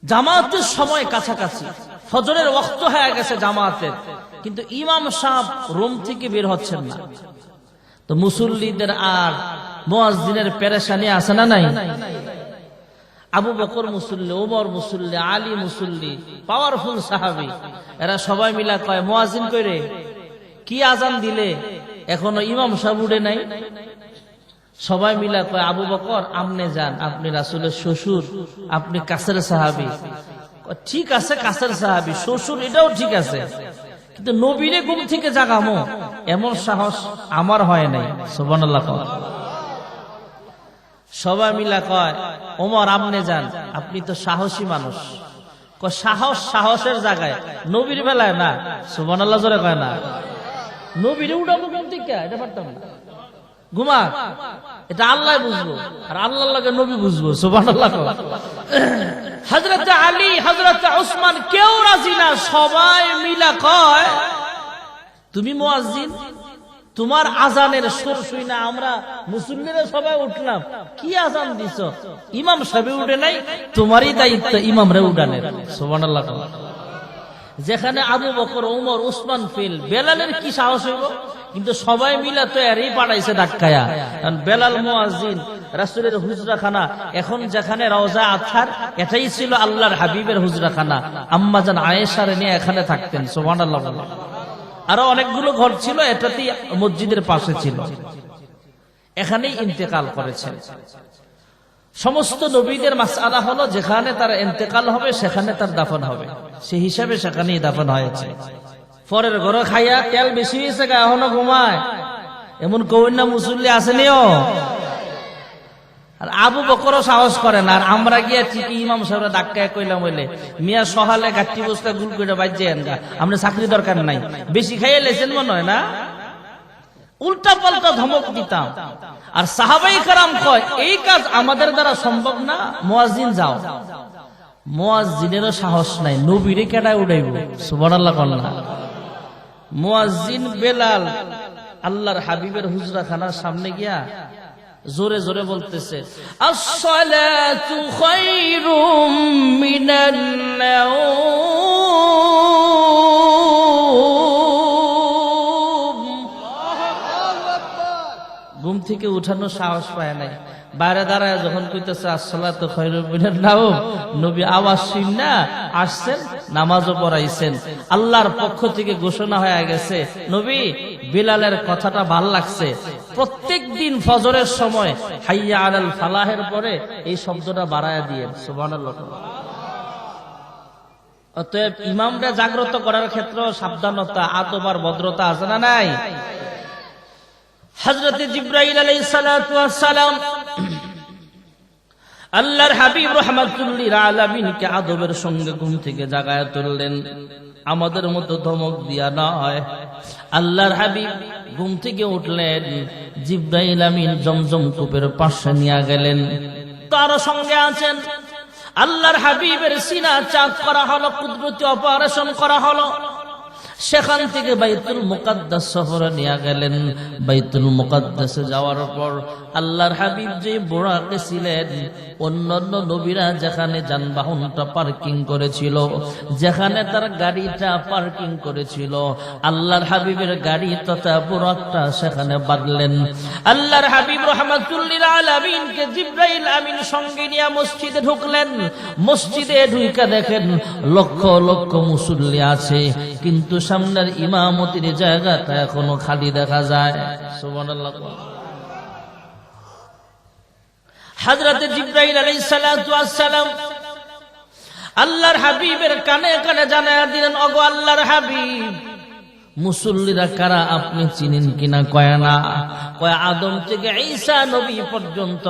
জামাতের সময় কাছাকাছি, ফজরের ওয়াক্ত হয়ে গেছে জামাতের, কিন্তু ইমাম সাহেব রুম থেকে বের হচ্ছেন না। তো মুসল্লিদের আর মুয়াজ্জিনের পেরেশানি আছে না নাই? আবু বকর মুসল্লি, ওমর মুসল্লি, আলী মুসল্লি, পাওয়ারফুল সাহাবী, এরা সবাই মিলা কয় মুয়াজ্জিন কইরে কি আজান দিলে এখনো ইমাম সাহেব উঠে নাই? সবাই মিলা কয় আবু বকর আপনি যান, আপনি রাসূলের শ্বশুর, আপনি কাছের সাহাবী। ঠিক আছে, কাছের সাহাবী, শ্বশুর, এটাও ঠিক আছে, কিন্তু নবীরে ঘুম থেকে জাগামো এমন সাহস আমার হয় নাই। সুবহানাল্লাহ। সবাই মিলা কয় ওমর আপনি যান, আপনি তো সাহসী মানুষ। সাহস সাহসের জায়গায়, নবীর বেলায় না। সুবহানাল্লাহ জোরে কয় না। নবীরে উঠাবো ঘুম থেকে, এটা পারতাম না। ঘুমা, এটা আল্লাহ বুঝবো, আর আল্লাহর লাগে নবী বুঝবো। সুবহানাল্লাহ। হযরত আলী, হযরত উসমান কেউ রাজি না, সবাই মিলা কয় তুমি মুয়াজ্জিন, তোমার আজানের সুর শুই না আমরা মুসল্লিরা সবাই উঠলাম, কি আজান দিছ? ইমাম সাহেব উঠে নাই, তোমারই দায়িত্ব ইমামরে উঠানের। সুবহানাল্লাহ। যেখানে আবু বকর, ওমর, উসমান ফেল, বেলালের কি সাহস হইব? কিন্তু সবাই মিলা তো এরই পাঠাইছে ধাক্কায়া। কারণ বেলাল মুয়াজ্জিন, রাসূলের হুজরাখানা, এখন যেখানে রওজা আতহার, এটাই ছিল আল্লাহর হাবিবের হুজরাখানা। আম্মা জান আয়েশার নিয়ে এখানে থাকতেন। সুবহানাল্লাহ। আরো অনেকগুলো ঘর ছিল, এটাতেই মসজিদের পাশে ছিল, এখানেই ইন্তেকাল করেছেন। সমস্ত নবীদের মাসআলা হলো যেখানে তার ইন্তেকাল হবে সেখানে তার দাফন হবে, সেই হিসাবে সেখানেই দাফন হয়েছে। পরের ঘরে খাইয়া তেল বেশি হয়েছে, এখনো ঘুমায়, এমন কন্যা মুসল্লি আসেনিও। আর আবু বকরও সাহস করে না। আর আমরা গিয়া ঠিকই ইমাম সাহেবরা ধাক্কায় কইলাম হইলে মিয়া সহালে গাঠি বস্তা গুল করে বাজছেন, আমরা চাকরি দরকার নাই, বেশি খাইয়ে লেছেন মনে হয় না, উল্টা পাল্টা ধমক দিতাম। আর সাহাবাই কারাম কয় এই কাজ আমাদের দ্বারা সম্ভব না, মুয়াজ্জিন যাও। মুয়াজ্জিনেরও সাহস নাই, নবীরে কেডা উড়াইব? সুবহানাল্লাহ। মুয়াজ্জিন বেলাল আল্লাহর হাবিবের হুজরাখানার সামনে গিয়া জোরে জোরে বলতেছে, আসসালাতু খায়রুম মিনান নাওম। ঘুম থেকে উঠানো সাহস পায় নাই, বাইরে দাঁড়ায় যখন কইতেছে আসসালাতু খায়রুম মিনান নাওম, নবী আওয়াজ শুননা আসছেন, নামাজও পড়াইছেন। আল্লাহর পক্ষ থেকে ঘোষণা হয়ে গেছে, নবী বিলালের কথাটা ভাল লাগছে, প্রত্যেক দিন ফজরের সময় হাইয়া আলাল ফালাহের পরে এই শব্দটা বাড়ায়া দিয়ে। সুবহানাল্লাহ। অতএব ইমামরা জাগ্রত করার ক্ষেত্রে সাবধানতা, আদব আর ভদ্রতা আছে না নাই? হযরত জিবরাইল আলাইহিস সালাতু ওয়াস সালাম আল্লাহর হাবিব রাহমাতুল লিল আলামিনকে আদবের সঙ্গে ঘুম থেকে জাগায়া তুললেন, আমাদের মতো ধমক দিয়া নয়। আল্লাহর হাবিব ঘুম থেকে উঠলেন, জিবরাইল আমিন জমজম কূপের পাশে নিয়ে গেলেন, তার সঙ্গে আছেন। আল্লাহর হাবিবের সিনা চাক করা হলো, কুদরতি অপারেশন করা হলো। সেখান থেকে বাইতুল মুকাদ্দাস সফরে নিয়ে গেলেন। বাইতুল মুকাদ্দাসে যাওয়ার পর আল্লাহর হাবিব যে বোরাকে ছিলেন, অন্যান্য নবীরা যেখানে যানবাহনটা পার্কিং করেছিল, যেখানে তার গাড়িটা পার্কিং করেছিল, আল্লাহর হাবিবের গাড়ি তথা বোরাকটা সেখানে বাঁধলেন। আল্লাহর হাবিব রাহমাতুল লিল আলামিনকে জিবরাইল আমিন সঙ্গে নিয়ে মসজিদে ঢুকলেন। মসজিদে ঢুকে দেখেন লক্ষ লক্ষ মুসল্লি আছে, কিন্তু সামনের ইমামতির জায়গাটা এখনো খালি দেখা যায়। সুবহানাল্লাহ। হযরত জিবরাইল আলাইহিস সালাতু ওয়াস সালাম আল্লাহর হাবিবের কানে কানে জানায়া দিলেন, ওগো আল্লাহর হাবিব, মুসল্লিরা কারা আপনি চিনেন কিনা? কয় না। কয় আদম থেকে ঈসা নবী পর্যন্ত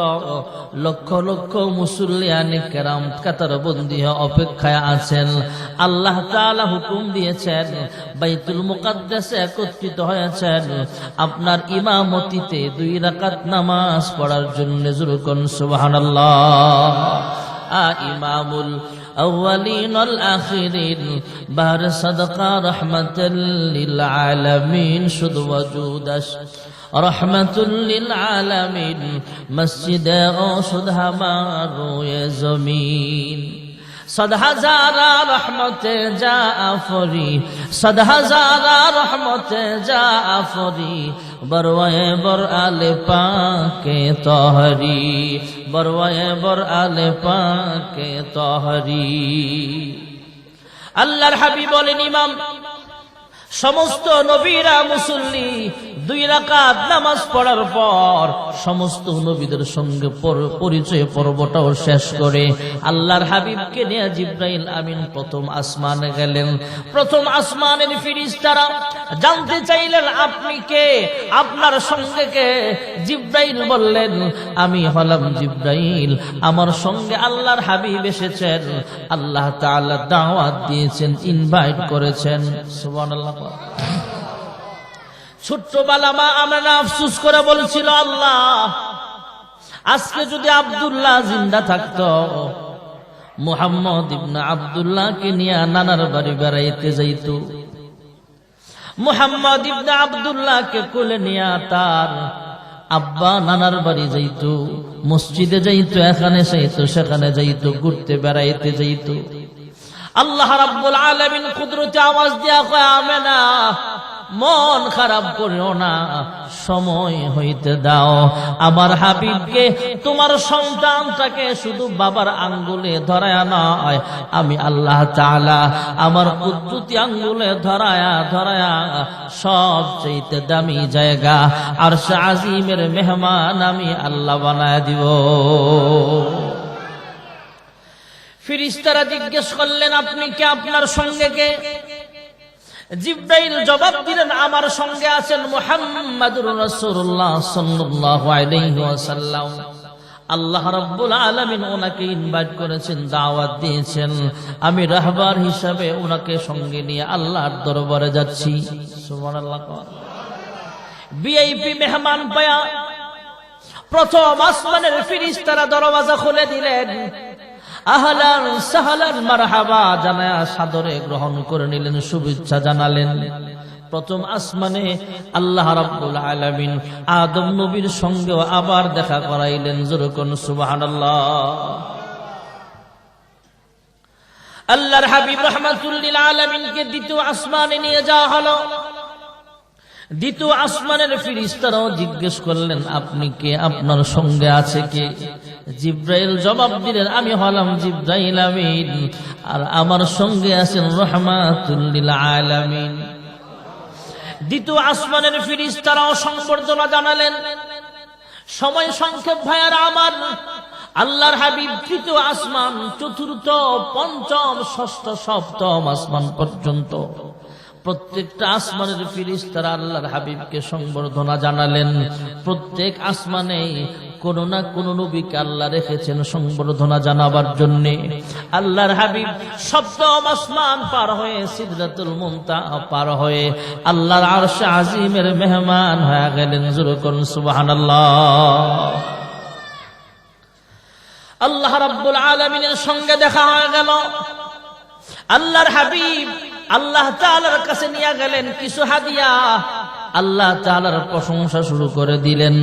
লক্ষ লক্ষ মুসল্লিয়ানে কেরাম কাতারবন্দি হয়ে অপেক্ষায় আছেন। আল্লাহ তাআলা হুকুম দিয়েছেন, বাইতুল মুকাদ্দাসে একত্রিত হয়েছেন আপনার ইমামতিতে 2 রাকাত নামাজ পড়ার জন্য। জোরে কোন সুবহানাল্লাহ। ইমামুল আউয়ালিন ওয়াল আখিরিন বার সাদাকা রাহমাতাল লিল আলামিন শুধু ওয়াজুদাস রহমাতুল লিল আলামিন মসজিদে ও সুধামারো এ জমিন। 100,000 রহমতে জাফরি 100,000 রহমতে জাফরি বরওয়ে বর আলে পাকে তহরি বরওয়ে বর আলে পাকে তহরি। আল্লাহর হাবিব বলেন, ইমাম সমস্ত নবীরা মুসল্লি 2 রাকাত নামাজ পড়ার পর সমস্ত নবীদের সঙ্গে পরিচয় পর্বটাও শেষ করে আল্লাহর হাবিবকে নিয়ে জিবরাইল আমিন প্রথম আসমানে গেলেন। প্রথম আসমানের ফেরেশতারা জানতে চাইলেন, আপনি কে? আপনার সঙ্গে কে? জিবরাইল বললেন, আমি হলাম জিবরাইল, আমার সঙ্গে আল্লাহর হাবিব এসেছেন। আল্লাহ তাআলা দাওয়াত দিয়েছেন, ইনভাইট করেছেন। সুবহানাল্লাহ। ছোট্টবেলা মা আমরা আফসোস করে বলছিল, আল্লাহ আজকে যদি আব্দুল্লাহ জিন্দা থাকতো, মুহাম্মদ ইবনে আব্দুল্লাহকে নিয়ে নানার বাড়ি বেড়াইতে যাইত, মুহাম্মদ ইবনে আব্দুল্লাহকে কোলে নিয়ে তার আব্বা নানার বাড়ি যাইত, মসজিদে যাইত, এখানে যাইত, সেখানে যাইত, ঘুরতে বেড়াইতে যাইত। আল্লাহ রাব্বুল আলামিন কুদরতে আওয়াজ দিয়া কয়, আমেনা মন খারাপ করিও না, সময় হইতে দাও। আমার হাবিবকে, তোমার সন্তানটাকে শুধু বাবার আঙ্গুলে ধরায়া নয়, আমি আল্লাহ তাআলা আমার কুদরতি আঙ্গুলে ধরায়া ধরায়া সবচেয়ে দামি জায়গা আরশে আজিমের মেহমান আমি আল্লাহ বানায় দিব। ফেরেশতারা জিজ্ঞেস করলেন, আপনি কে? আপনার সঙ্গে কে? জিবরাইল জবাব দিলেন, আমার সঙ্গে আছেন মুহাম্মাদুর রাসূলুল্লাহ সাল্লাল্লাহু আলাইহি ওয়াসাল্লাম। আল্লাহ রাব্বুল আলামিন ওনাকে ইনভাইট করেছেন, দাওয়াত দিয়েছেন। আমি রাহবার হিসাবে ওনাকে সঙ্গে নিয়ে আল্লাহর দরবারে যাচ্ছি। সুবহানাল্লাহ। ভিআইপি মেহমান পায়া প্রথম আসমানের ফেরেশতারা দরওয়াজা খুলে দিলেন। আহলান সাহলান মারহাবা জানায়া সাদরে গ্রহণ করে নিলেন, শুভেচ্ছা জানালেন। প্রথম আসমানে আল্লাহ রাব্বুল আলামিন আদম নবীর সঙ্গেও আবার দেখা করাইলেন। জোরে কোন সুবহানাল্লাহ। আল্লাহর হাবিব রাহমাতুল লিল আলামিনকে দ্বিতীয় আসমানে নিয়ে যাওয়া হলো। দ্বিতীয় আসমানের ফেরেশতারাও জিজ্ঞেস করলেন, আপনি কে? আপনার সঙ্গে আছে কে? জিবরাইল জবাব দিলেন, আমি হলাম জিবরাইল আমিন, আর আমার সঙ্গে আছেন রাহমাতুল লিল আলামিন। দ্বিতীয় আসমানের ফেরেশতারাও সংবর্ধনা জানালেন। সময় সংক্ষেপ ভাইয়ার আমার, আল্লাহর হাবিব তৃতীয় আসমান, চতুর্থ, পঞ্চম, ষষ্ঠ, সপ্তম আসমান পর্যন্ত প্রত্যেকটা আসমানের ফেরেশতারা আল্লাহর হাবিবকে সংবর্ধনা জানালেন। প্রত্যেক আসমানে কোন না কোন নবীকে আল্লাহ রেখেছেন সংবর্ধনা জানাবার জন্য। আল্লাহর হাবিব সপ্তম আসমান পার হয়ে সিদরাতুল মুনতাহা পার হয়ে আল্লাহর আরশে আজিমের মেহমান হয়ে গেলেন। জোরে করুন সুবহানাল্লাহ। আল্লাহ রাব্বুল আলামিনের সঙ্গে দেখা হয়ে গেল। আল্লাহর হাবিব আল্লাহ তাআলার কাছে নিয়ে গেলেন কিছু হাদিয়া। আল্লাহ তাআলার প্রশংসা শুরু করে দিলেন।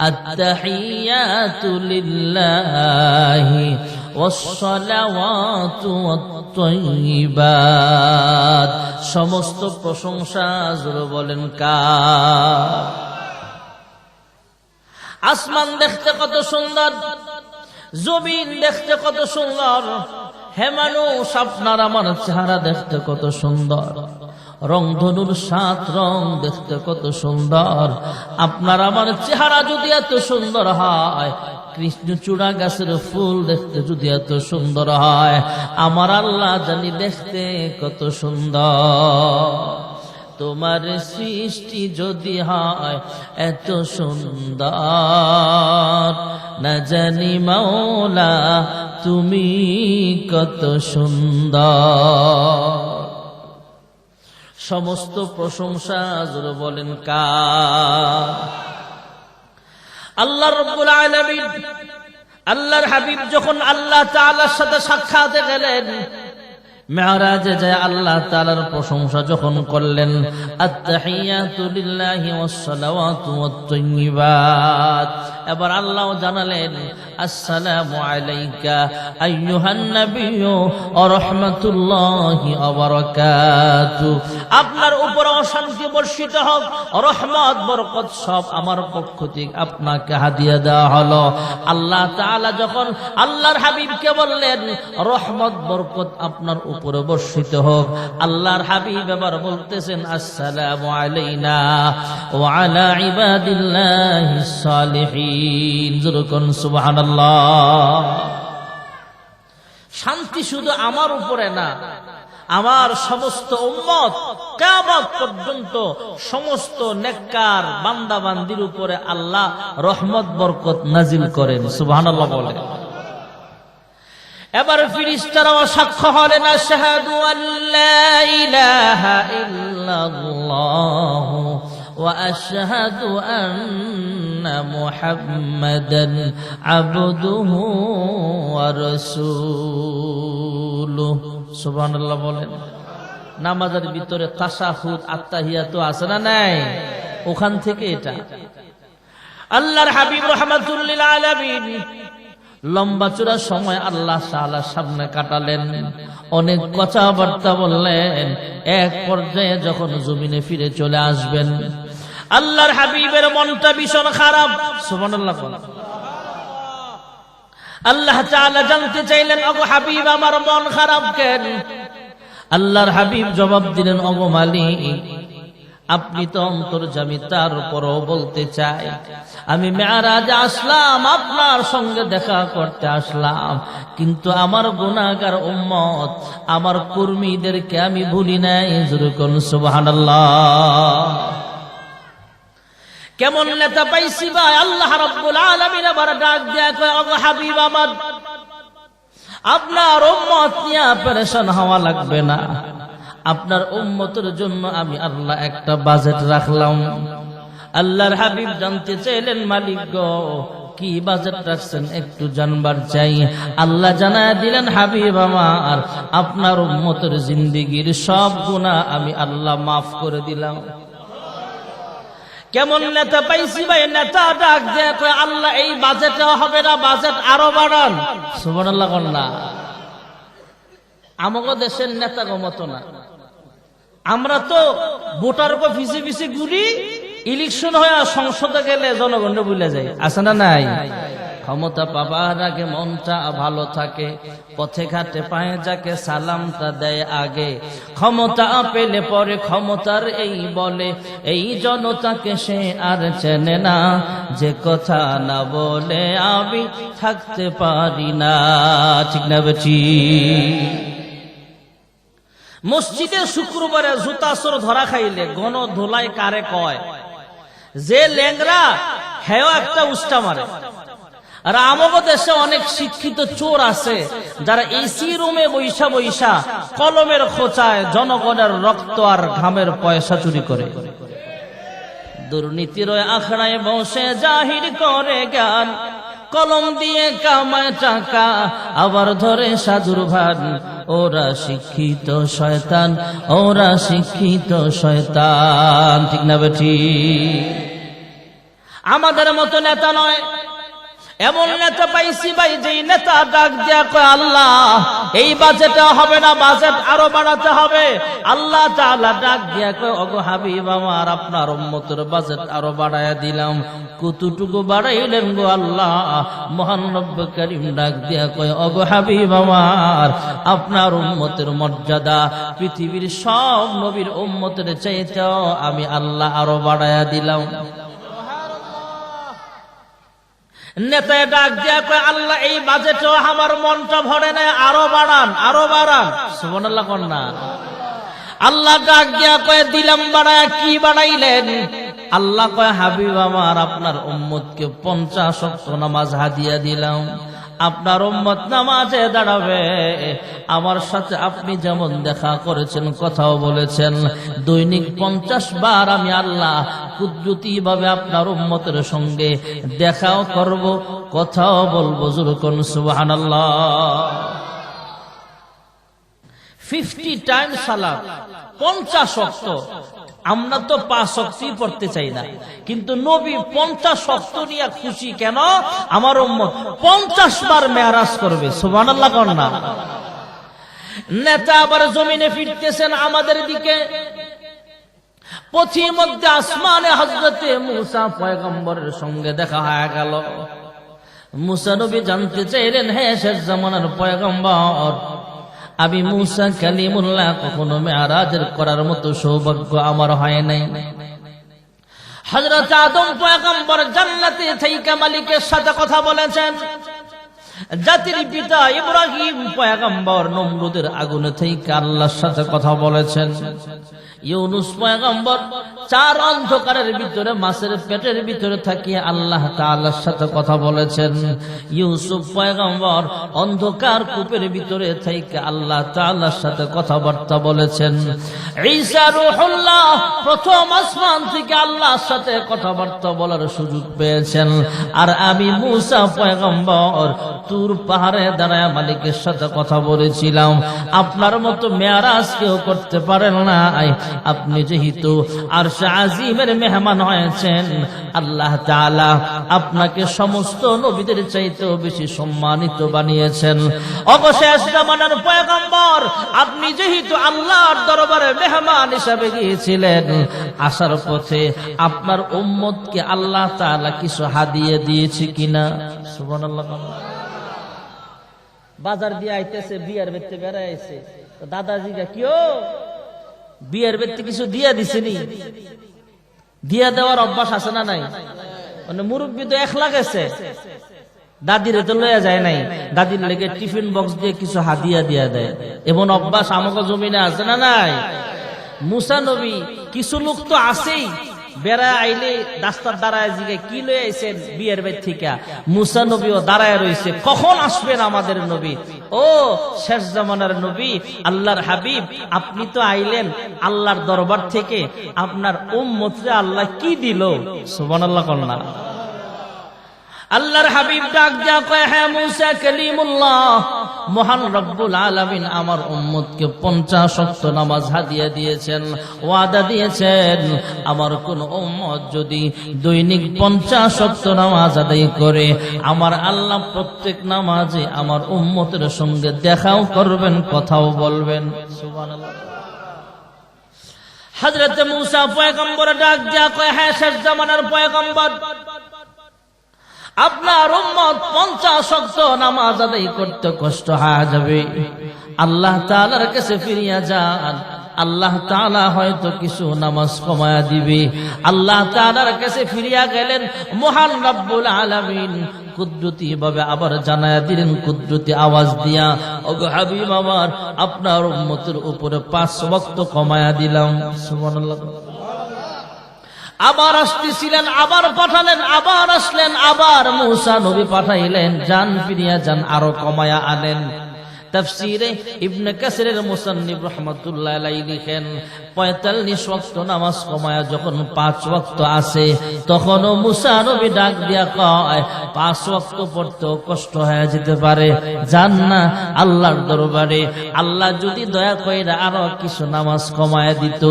আত-তাহিয়াতু লিল্লাহি ওয়াস-সালাওয়াতু ওয়াত-তাইয়্যিবাত। সমস্ত প্রশংসা জোরে বলেন কার? আসমান দেখতে কত সুন্দর, জমিন দেখতে কত সুন্দর, হে মানুষ আপনার আমার চেহারা দেখতে কত সুন্দর, রংধনুর 7 রং দেখতে কত সুন্দর। আপনার আমার চেহারা যদি এত সুন্দর হয়, কৃষ্ণচূড়া গাছের ফুল দেখতে যদি এত সুন্দর হয়, আমার আল্লাহ জানি দেখতে কত সুন্দর। তোমার সৃষ্টি যদি হয় এত সুন্দর, না জানি মাওলা তুমি কত সুন্দর। সমস্ত প্রশংসা জোরে বলেন কার? আল্লাহ রাব্বুল আলামিন। আল্লাহর হাবিব যখন আল্লাহ তাআলার সাথে সাক্ষাতে গেলেন, মেরাজে যায় আল্লাহ তাআলার প্রশংসা যখন করলেন, আত-তাহিয়াতু লিল্লাহি ওয়াস-সালাওয়াতু ওয়াত-তাইয়্যিবাত, এবার আল্লাহ জানালেন, আসসালামু আলাইকা আইয়ুহান নাবিয়্যু ওয়া রাহমাতুল্লাহি ওয়া বারাকাতুহু, আপনার উপর শান্তি বর্ষিত হোক, রহমত বরকত সব আমার পক্ষ থেকে আপনাকে হাদিয়া দেওয়া হলো। আল্লাহ তাআলা যখন আল্লাহর হাবিবকে বললেন, রহমত বরকত আপনার উপরে বর্ষিত হোক, আল্লাহর হাবিব এবার বলতেছেন, আসসালামু আলাইনা ওয়া আলা ইবাদিল্লাহিস সালিহিন। যুরকুন সুবহানাল্লাহ। শান্তি শুধু আমার উপরে না, আমার সমস্ত উম্মত কিয়ামত পর্যন্ত সমস্ত নেককার বান্দা বান্দির উপরে আল্লাহ রহমত বরকত নাজিল করেন। সুবহানাল্লাহ বলেন। এবার ফেরেশতারাও সাক্ষ্য হলেন, আশহাদু আল্লা ইলাহা ইল্লাল্লাহ ওয়া আশহাদু আন্না মুহাম্মাদান আবদুহু ওয়া রাসূলুহু। সুবহানাল্লাহ বলেন। নামাজের ভিতরে তাশাহুদ আত্তাহিয়াতু আছে না নাই? ওখান থেকে এটা। আল্লাহর হাবিব রাহমাতুল লিল আলামিন লম্বা চূড়া সময় আল্লাহ তাআলার সামনে কাটালেন, অনেক কথাবার্তা বললেন। এক পর্যায়ে যখন জমিনে ফিরে চলে আসবেন, আল্লাহর হাবিবের মনটা ভীষণ খারাপ। সুবহানাল্লাহ। আল্লাহ তাআলা জানতে চাইলেন, ওগো হাবিব আমার মন খারাপ কেন? আল্লাহর হাবিব জবাব দিলেন, ওগো মালিক আপনি তো অন্তর্যামী, তারপরও বলতে চাই আমি মেরাজে আসলাম, আপনার সঙ্গে দেখা করতে আসলাম, কিন্তু আমার গুনাহগার উম্মত, আমার কর্মীদেরকে আমি ভুলি নাই। যুরকুন সুবহানাল্লাহ। কেমন নেতা পাইছি ভাই? আল্লাহ রাব্বুল আলামিন আবার ডাক দিয়া কয়, ওগো হাবিব আমার, আপনার উম্মত নিয়ে পেরেশান হওয়া লাগবে না, আপনার উম্মতের জন্য আমি আল্লাহ একটা বাজেট রাখলাম। আল্লাহর হাবিব জানতে চাইলেন, মালিক গো কি বাজেট রাখছেন একটু জানবার চাই। আল্লাহ জানায় দিলেন, হাবিব আমার, আপনার উম্মতের জিন্দেগীর সব গুনাহ আমি আল্লাহ মাফ করে দিলাম। কেমন নেতা পাইছি ভাই? নেতা ডাক দিয়ে কয়, আল্লাহ এই বাজেটে হবে না, বাজেট আরো বাড়ান। সুবহানাল্লাহ। না, আমাদের দেশের নেতা মতো না। আমরা তো ভোটার উপর ফিসে ফিসে ঘুরি, ইলেকশন হয়ে সংসদে গেলে জনগণ ভুলে যায়। আছে না নাই? ক্ষমতা পাবার আগে মনটা ভালো থাকে, পথে ঘাটে পায়ে যাকে সালামটা দেয় আগে, ক্ষমতা পেলে পরে ক্ষমতার এই বলে, এই জনতাকে সে আর চেনে না, যে কথা না বলে আমি থাকতে পারি না। ঠিক না বেটি? মসজিদে শুক্রবারে জুতাসর ধরা খাইলে গণ ধোলাই কারে কয়? যে লেংরা হেও একটা উষ্টা মারে। আর আমাদের দেশে অনেক শিক্ষিত চোর আছে, যারা এসি রুমে বৈশা বৈশা কলমের খোঁচায় জনগণের রক্ত আর ঘামের পয়সা চুরি করে। দুর্নীতির আখড়ায় বসে জাহির করে জ্ঞান, কলম দিয়ে কামায় টাকা, আবার ধরে সাধুর ভান। ওরা শিক্ষিত শয়তান, ওরা শিক্ষিত শয়তান। ঠিক না বেঠি? আমাদের মতো নেতা নয়। এমন নেতা পাইছি ভাই, যেই নেতা ডাক দিয়া কয়, আল্লাহ এই বাজেটে হবে না, বাজেট আরো বাড়াতে হবে। আল্লাহ তাআলা ডাক দিয়া কয়, ওগো হাবিব আমার, আপনার উম্মতের বাজেট আরো বাড়ায়া দিলাম। কতটুকু বাড়াইলেন গো আল্লাহ? মহান রব্বুল কারীম ডাক দিয়া কয়, ওগো হাবিব আমার, আপনার উম্মতের মর্যাদা পৃথিবীর সব নবীর উম্মতের চাইতেও আমি আল্লাহ আরো বাড়ায়া দিলাম। নেতায় ডাক দিয়া কয়, আল্লাহ এই বাজেটেও আমার মনটা ভরে নাই, আরো বাড়ান, আরো বাড়ান। সুবহানাল্লাহ। কন্যা আল্লাহ ডাক দিয়া কয় দিলাম বাড়ায়, কি বাড়াইলেন? আল্লাহ কয় হাবিব আমার, আপনার উম্মতকে 50 ওয়াক্ত নামাজ হাদিয়া দিলাম। আপনার উম্মত নামাজে দাঁড়াবে, আমার সাথে আপনি যেমন দেখা করেছেন, কথাও বলেছেন, দৈনিক 50 বার আমি আল্লাহ কুদরতি ভাবে আপনার উম্মতের সঙ্গে দেখাও করব, কথাও বলবো। জোরে কোন সুবহানাল্লাহ। 50 টাইমস সালাত, 50 ওয়াক্ত। আমরা তো 5 ওয়াক্তই পড়তে চাই না, কিন্তু নবী 50 ওয়াক্ত নিয়ে খুশি কেন? আমার উম্মত 50 বার মেরাজ করবে। সুবহানাল্লাহ কোন না? নেতা আবার জমিনে ফিরতেছেন আমাদের দিকে, পথির মধ্যে আসমানে হযরতে মূসা পয়গম্বরের সঙ্গে দেখা হয়ে গেল। মূসা নবী জানতে চাইলেন, হে শেষ জামানার পয়গম্বর, আমি মূসা কালিমুল্লাহ কখনো মেরাজের করার মতো সৌভাগ্য আমার হয় নাই। হযরত আদম পয়গম্বর জান্নাতে থেকে মালিকের সাথে কথা বলেছেন। জাতির পিতা ইব্রাহিম পয়গম্বর নমরুদের আগুনে থেকে আল্লাহর সাথে কথা বলেছেন। ইউনুস পয়গম্বর 4 অন্ধকারের ভিতরে মাছের পেটের ভিতরে থাকিয়ে আল্লাহ তাআলার সাথে কথা বলেছেন। ইউসুফ পয়গম্বর অন্ধকার কূপের ভিতরে থেকে আল্লাহ তাআলার সাথে কথাবার্তা বলেছেন। ঈসা রূহুল্লাহ প্রথম আসমান থেকে আল্লাহর সাথে কথাবার্তা বলার সুযোগ পেয়েছেন। আর আমি মূসা পয়গম্বর তুর পাহাড়ে দাঁড়ায় মালিকের সাথে কথা বলেছিলাম। আপনার মতো মেরাজ কেউ করতে পারেন না। আপনি যেহেতু আরশে আজিমের মেহমান হয়েছেন, আল্লাহ তাআলা আপনাকে সমস্ত নবীদের চাইতেও বেশি সম্মানিত বানিয়েছেন। অবশেষ জামানার পয়গম্বর, আপনি যেহেতু আল্লাহর দরবারে মেহমান হিসেবে গিয়েছিলেন, আসার পথে আপনার উম্মতকে আল্লাহ তাআলা কিছু হাদিয়া দিয়েছে কিনা? সুবহানাল্লাহ। বাজার দিয়ে আইতেছে, বিয়ার বেচতে বেড়াইছে, দাদাজিগা কিও বিয়ের ব্যক্তি কিছু দিয়া দিছেনি? দিয়া দেওয়ার অভ্যাস আছে না নাই? মানে মুরব্বী তো 1 গেছে, দাদিরে তো লইয়া যায় নাই, দাদির লেগে টিফিন বক্স দিয়ে কিছু হাদিয়া দিয়া দেয়। এমন অভ্যাস আমাকে জমিনে আছে না নাই? মুসা নবী, কিছু লোক তো আছেই, বেড়া আইলে রাস্তার দাঁড়ায় জিগে কি লয়ে আইছেন বিয়ের বাড়ি থেকে। মুসা নবীও দাঁড়ায় রয়েছে, কখন আসবেন আমাদের নবী? ও শেষ জামানার নবী, আল্লাহর হাবিব, আপনি তো আইলেন আল্লাহর দরবার থেকে, আপনার উম্মতরে আল্লাহ কি দিল? সুবহানাল্লাহ কোন না? আল্লাহর হাবিব ডাক দিয়া কয়, হ্যাঁ মূসা কালিমুল্লাহ, মহান রব্বুল আলামিন আমার উম্মতকে 50 ওয়াক্ত নামাজ হাদিয়া দিয়েছেন, ওয়াদা দিয়েছেন, আমার কোন উম্মত যদি দৈনিক 50 ওয়াক্ত নামাজ আদায় করে, আমার আল্লাহ প্রত্যেক নামাজে আমার উম্মতের সঙ্গে দেখাও করবেন, কথাও বলবেন। সুবহানাল্লাহ। হযরত মূসা পয়গম্বর ডাক দিয়া কয়, হ্যাঁ শেষ জামানার পয়গম্বর, আপনার উম্মত 50 ওয়াক্ত নামাজ আদায় করতে কষ্ট হয়ে যাবে। আল্লাহ তাআলার কাছে ফিরিয়া যান, আল্লাহ তাআলা হয়তো কিছু নামাজ কমায়া দিবে। আল্লাহ তাআলার কাছে ফিরিয়া গেলেন, মহান রব্বুল আলামিন কুদরতি ভাবে আবার জানায়া দিলেন, কুদরতি আওয়াজ দিয়া, ওগো হাবিব আমার, আপনার উম্মতের উপরে 5 ওয়াক্ত কমায়া দিলাম। সুবহানাল্লাহ। আবার আসতেছিলেন, আবার পাঠালেন, আবার আসলেন, আবার মূসা নবী পাঠাইলেন, যান ফিরিয়া যান, আরো কমায়া আনেন। তাফসীরে ইবনে কাসিরের মুসান্নিফ রাহমাতুল্লাহ আলাইহি লিখেন, 45 ওয়াক্ত নামাজ কমায়া যখন 5 ওয়াক্ত আসে, তখনও মূসা নবী ডাক দিয়া কয়, 5 ওয়াক্ত পড়তেও কষ্ট হয়ে যেতে পারে, যান না আল্লাহর দরবারে, আল্লাহ যদি দয়া কইরা আরো কিছু নামাজ কমায়া দিত।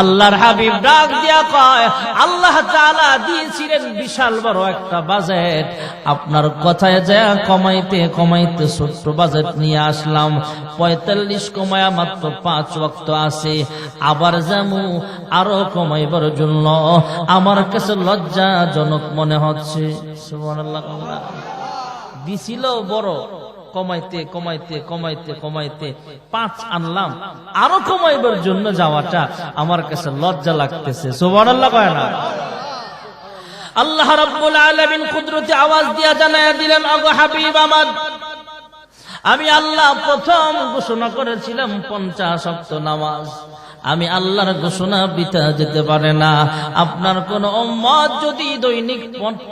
আল্লাহর হাবিব ডাক দিয়া কয়, আল্লাহ তাআলা দিয়েছিলেন বিশাল বড় একটা বাজেট, আপনার কথায় যায় কমাইতে কমাইতে ছোট্ট বাজেট নিয়ে আসলাম, 45 কমায়া মাত্র 5 ওয়াক্ত আছে, আবার জামু আরো কমাইবার জন্য আমার কাছে লজ্জাজনক মনে হচ্ছে। সুবহানাল্লাহ। দিছিল বড়, কমাইতে কমাইতে কমাইতে কমাইতে 5 আনলাম, আরো কমাইবার জন্য যাওয়াটা আমার কাছে লজ্জা লাগতেছে। সুবহানাল্লাহ কয় না? আল্লাহ রাব্বুল আলামিন কুদরতি আওয়াজ দিয়া জানায়া দিলেন, ওগো হাবিব আমার, আমি আল্লাহ প্রথম ঘোষণা করেছিলাম 50 ওয়াক্ত নামাজ। আমি আল্লাহর ঘোষণা বৃথা যেতে পারে না। আপনার কোন উম্মত যদি দৈনিক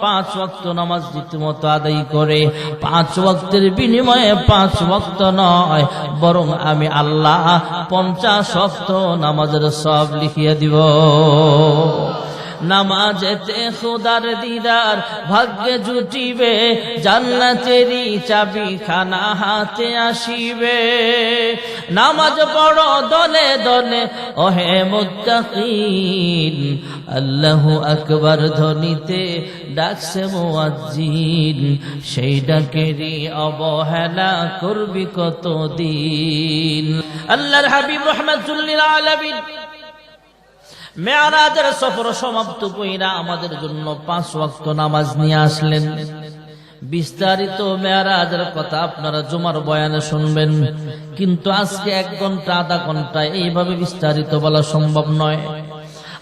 5 ওয়াক্ত নামাজ রীতিমতো আদায় করে, 5 ওয়াক্তের বিনিময়ে 5 ওয়াক্ত নয়, বরং আমি আল্লাহ 50 ওয়াক্ত নামাজের সওয়াব লিখিয়ে দিব। নামাজেতে খোদার দিদার ভাগ্যে জুটিবে, জান্নাতেরই চাবি খানা হাতে আসিবে। নামাজ পড়ো দলে দলে ওহে মুত্তাকিন, আল্লাহু আকবার ধ্বনিতে ডাকছে মুয়াজ্জিন, সেই ডাকেরই অবহেলা করবি কতদিন। আল্লাহর হাবিব রাহমাতুল লিল আলামিন মেরাজের সফর সমাপ্ত কইরা আমাদের জন্য 5 ওয়াক্ত নামাজ নিয়ে আসলেন। বিস্তারিত মেরাজের কথা আপনারা জুমার বয়ানে শুনবেন, কিন্তু আজকে 1 ঘন্টা আধা ঘন্টা এইভাবে বিস্তারিত বলা সম্ভব নয়।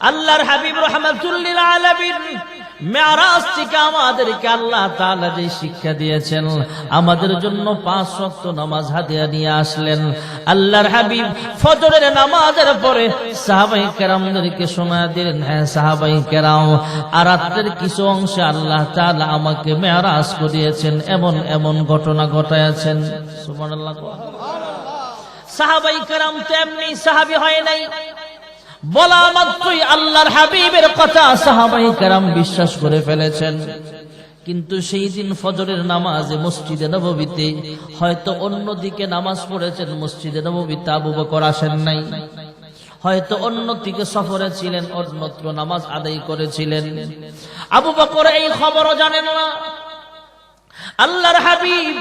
আল্লাহর হাবিব রাহমাতুল লিল আলামিন মেরাজ থেকে আমাদেরকে আল্লাহ তাআলা যে শিক্ষা দিয়েছেন, আমাদের জন্য 5 ওয়াক্ত নামাজ হাদিয়া নিয়ে আসলেন। আল্লাহর হাবিব ফজরের নামাজের পরে সাহাবায়ে কেরামদেরকে শোনা দিলেন, হ্যাঁ সাহাবায়ে কেরাম, আর রাতের কিছু অংশে আল্লাহ তাআলা আমাকে মেরাজ করিয়েছেন, এমন এমন ঘটনা ঘটাইছেন। সুবহানাল্লাহ। সাহাবায়ে কেরাম তো এমনি সাহাবী হয় নাই, বলা মাত্রই আল্লাহর হাবিবের কথা সাহাবায়ে কেরাম বিশ্বাস করে ফেলেছেন। কিন্তু সেই দিন ফজরের নামাজে মসজিদে নববীতে হয়তো অন্যদিকে নামাজ পড়েছেন, মসজিদে নববীতে আবু বকর আসেন নাই, হয়তো অন্যদিকে সফরে ছিলেন, অন্যত্র নামাজ আদায় করেছিলেন। আবু বকর এই খবরও জানেন না। আল্লাহর হাবিব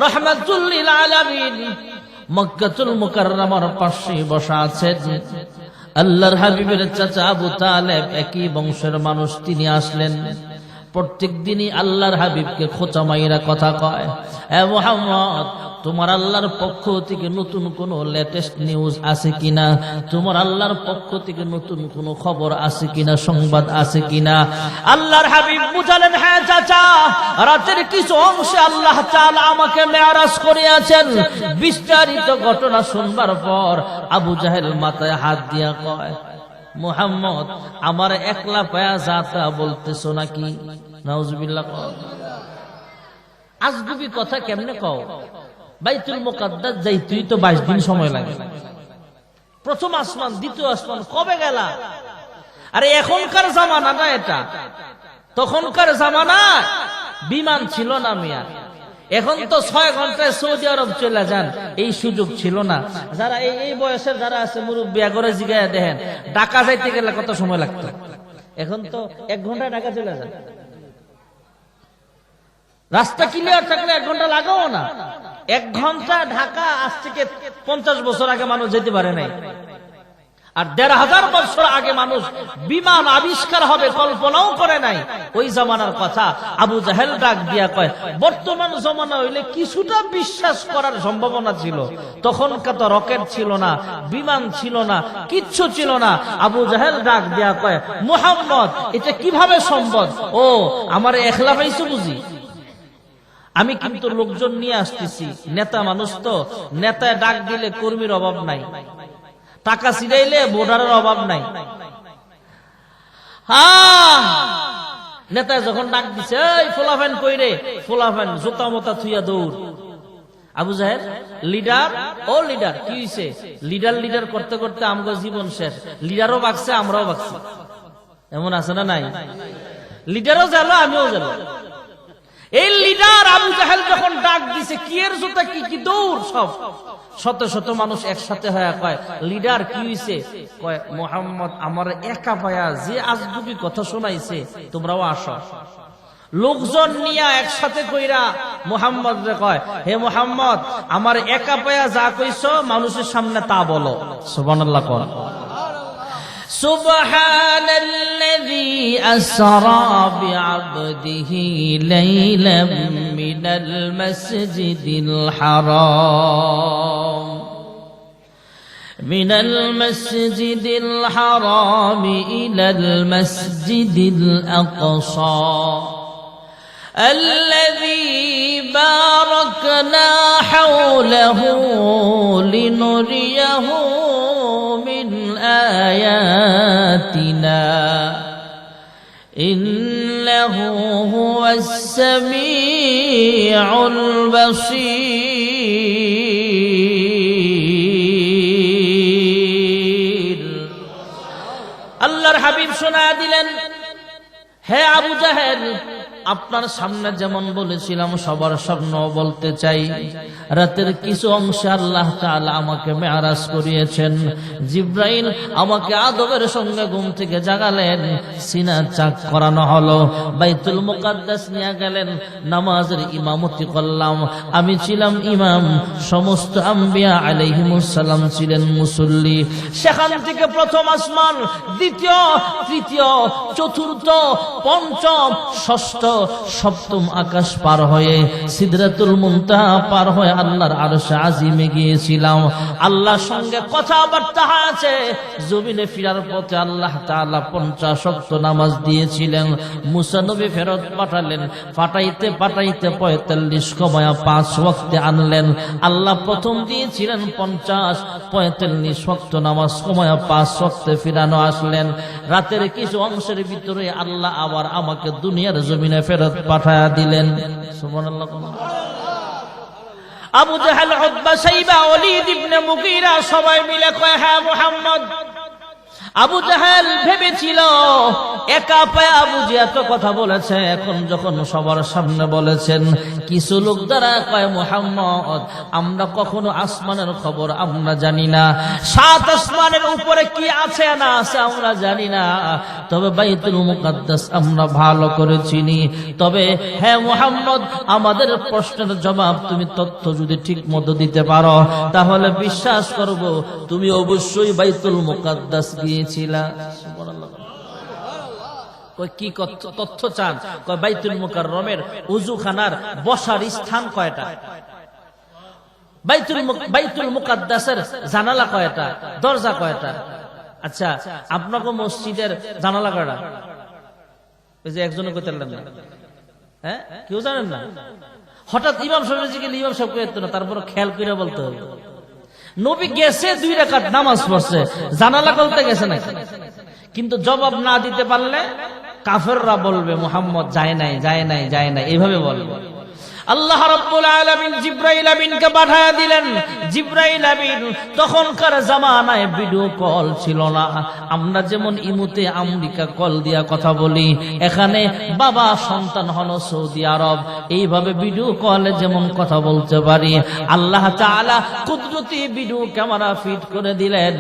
রাহমাতুল লিল আলামিন মক্কাতুল মুকাররমার পাশে বসা আছেন। আল্লাহর হাবিবের চাচা আবু তালেব একই বংশের মানুষ, তিনি আসলেন। প্রত্যেক দিনই আল্লাহর হাবিবকে খোঁচা মাইরা কথা কয়, এ মুহাম্মদ, তোমার আল্লাহর পক্ষ থেকে নতুন কোন লেটেস্ট নিউজ আছে কিনা, তোমার আল্লাহর পক্ষ থেকে নতুন কোন খবর আছে কিনা, সংবাদ আছে কিনা। আল্লাহর হাবিব বুঝালেন, হ্যাঁ চাচা, রাতের কিছু অংশে আল্লাহ তাআলা আমাকে মেরাজ করিয়াছেন। বিস্তারিত ঘটনা শুনবার পর আবু জাহেল মাথায় হাত দিয়া কয়, মুহাম্মদ, আমার একলা পায়া যাতা বলতেছো নাকি? নাউজুবিল্লাহ। আজগুবি কথা কেমনে কও? বাইতুল মুকাদ্দাস যাইতেই তো 22 দিন সময় লাগে। প্রথম আসমান, দ্বিতীয় আসমান, কবে গেলা? আরে এখনকার জামানা না এটা, তখনকার জামানা বিমান ছিল না মিয়া। এখন তো 6 ঘন্টায় সৌদি আরব চলে যান, এই সুযোগ ছিল না। যারা এই বয়সের যারা আছে মুরব্বী, করে জিগায়া দেখেন ঢাকা যাইতে গেলে কত সময় লাগতো। এখন তো 1 ঘন্টায় ঢাকা চলে যান। রাস্তা ক্লিয়ার থাকলে 1 ঘন্টা লাগেও না। 1 ঘন্টা ঢাকা আজ থেকে 50 বছর আগে মানুষ যেতে পারে নাই। আর 1500 বছর আগে মানুষ বিমান আবিষ্কার হবে কল্পনাও করে নাই। ওই জামানার কথা আবু জাহেল ডাক দিয়া কয়, বর্তমান জামানা হইলে কিছুটা বিশ্বাস করার সম্ভাবনা ছিল, তখনকার তো রকেট ছিল না, বিমান ছিল না, কিচ্ছু ছিল না। আবু জাহেল ডাক দিয়া কয়, মুহাম্মদ, এটা কিভাবে সম্ভব? ও আমার একলা পাইছো বুঝি? আমি কিন্তু লোকজন নিয়ে আসতেছি, নেতা মানুষ তো, নেতায় ডাক দিলে কর্মীর অভাব নাই, টাকা ছিড়াইলে ভোটারের অভাব নাই। নেতায় যখন ডাক দিছে, এই ফোলাফেন কইরে, ফোলাফেন জোতা মোতা থুইয়া দৌড়। আবু জাহেল লিডার, ও লিডার, কি হইছে? লিডার লিডার করতে করতে আমগো জীবন শেষ। লিডারও বাকছে, আমরাও বাকছি। এমন আছে না নাই? লিডারও গেল, আমিও গেল। এই লিডার আবু জাহেল যখন ডাক দিছে, কি এর জুতা, কি কি দৌড়, সব শত শত মানুষ একসাথে হয়ে কয়, লিডার কি হইছে? কয়, মুহাম্মদ আমার একা পায়া যে আজগুবি কথা শোনাইছে, তোমরাও আসো। লোকজন নিয়ে একসাথে কইরা মুহাম্মদ রে কয়, হে মুহাম্মদ, আমার একা পায়া যা কইছো মানুষের সামনে তা বলো। সুবহানাল্লাহ। কোন سبحان الذي أسرى بعبده ليلا من المسجد الحرام إلى المسجد الأقصى الذي باركنا حوله لنريه من آياتنا إنه هو السميع البصير আল্লাহর হাবিব শোনা দিলেন, হে আবু জাহেল, আপনার সামনে যেমন বলেছিলাম সবার সামনে বলতে চাই, রাতের কিছু অংশে আল্লাহ তাআলা আমাকে মেরাজ করিয়েছেন। জিব্রাইল আমাকে আদবের সঙ্গে ঘুম থেকে জাগালেন, সিনা চাক করানো হলো, বাইতুল মুকাদ্দাস নিয়ে গেলেন, নামাজের ইমামতি করলাম। আমি ছিলাম ইমাম, সমস্ত আম্বিয়া আলাইহিমুস সালাম ছিলেন মুসল্লি। সেখান থেকে প্রথম আসমান, দ্বিতীয়, তৃতীয়, চতুর্থ, পঞ্চম, ষষ্ঠ, সপ্তম আকাশ পার হয়ে সিদরাতুল মুনতাহা পার হয়ে আল্লাহর আরশে আজিমে গিয়েছিলাম। আল্লাহর সঙ্গে কথাবার্তা আছে। জমিনে ফিরার পথে আল্লাহ তাআলা 50 ওয়াক্ত নামাজ দিয়েছিলেন। মুসা নবী ফেরত পাঠালেন, পাঠাইতে পাঠাইতে 45 কমায়া 5 ওয়াক্তে আনলেন। আল্লাহ প্রথম দিয়েছিলেন 50, 45 ওয়াক্ত নামাজ কমায়া 5 ওয়াক্তে ফিরানো আসলেন। রাতের কিছু অংশের ভিতরে আল্লাহ আবার আমাকে দুনিয়ার জমিনে ফেরত পাঠায়া দিলেন। সুবহানাল্লাহ। আবু জাহেল, উতবা, শাইবা, ওলীদ ইবনে মুগীরা সবাই মিলে কয়, হ্যাঁ মুহাম্মদ। আবু জাহেল ভেবেছিল একা পায়ে আবু জি এত কথা বলেছে, এখন যখন সবার সামনে বলেছেন, কিছু লোক দ্বারা কয়, মুহাম্মদ, আমরা কখনো আসমানের খবর আমরা জানি না, 7 আসমানের উপরে কি আছে না আছে আমরা জানি না, তবে বাইতুল মুকাদ্দাস আমরা ভালো করে চিনি। তবে হ্যাঁ মুহাম্মদ, আমাদের প্রশ্নের জবাব তুমি তথ্য যদি ঠিক মতো দিতে পারো তাহলে বিশ্বাস করব তুমি অবশ্যই বাইতুল মুকাদ্দাস গিয়েছিলা। সুবহানাল্লাহ। কই কি তথ্য চান? কয় বাইতুল মুকাররমের ওযুখানার বসার স্থান কয়টা, বাইতুল মুকাদ্দাসের জানালা কয়টা, দরজা কয়টা। আচ্ছা, আপনাকে মসজিদের জানালা কয়টা? ওই যে একজনে কইতে পারলেন না, হ্যাঁ, কেউ জানেন না। হঠাৎ ইমাম সাহেব গেলে ইমাম সাহেব কইতো না, তারপর খেয়াল করে বলতে হবে। নবী গেছে 2 রাকাত নামাজ পড়ছে, জানালা খুলতে গেছে নাকি? কিন্তু জবাব না দিতে পারলে কাফেররা বলবে মুহাম্মদ যায় নাই, যায় নাই, যায় নাই, এইভাবে বলবে। আল্লাহ রাব্বুল আলামিন জিবরাইল আমিনকে পাঠিয়ে দিলেন। জিবরাইল আমিন তখনকার জামানায় ভিডিও কল ছিল না। আমরা যেমন ইমুতে আমেরিকা কল দিয়া কথা বলি, এখানে বাবা সন্তান হলো সৌদি আরব, এইভাবে ভিডিও কলে যেমন কথা বলতে পারি, আল্লাহ তাআলা কুদরতি ভিডিও ক্যামেরা ফিট করে দিলেন।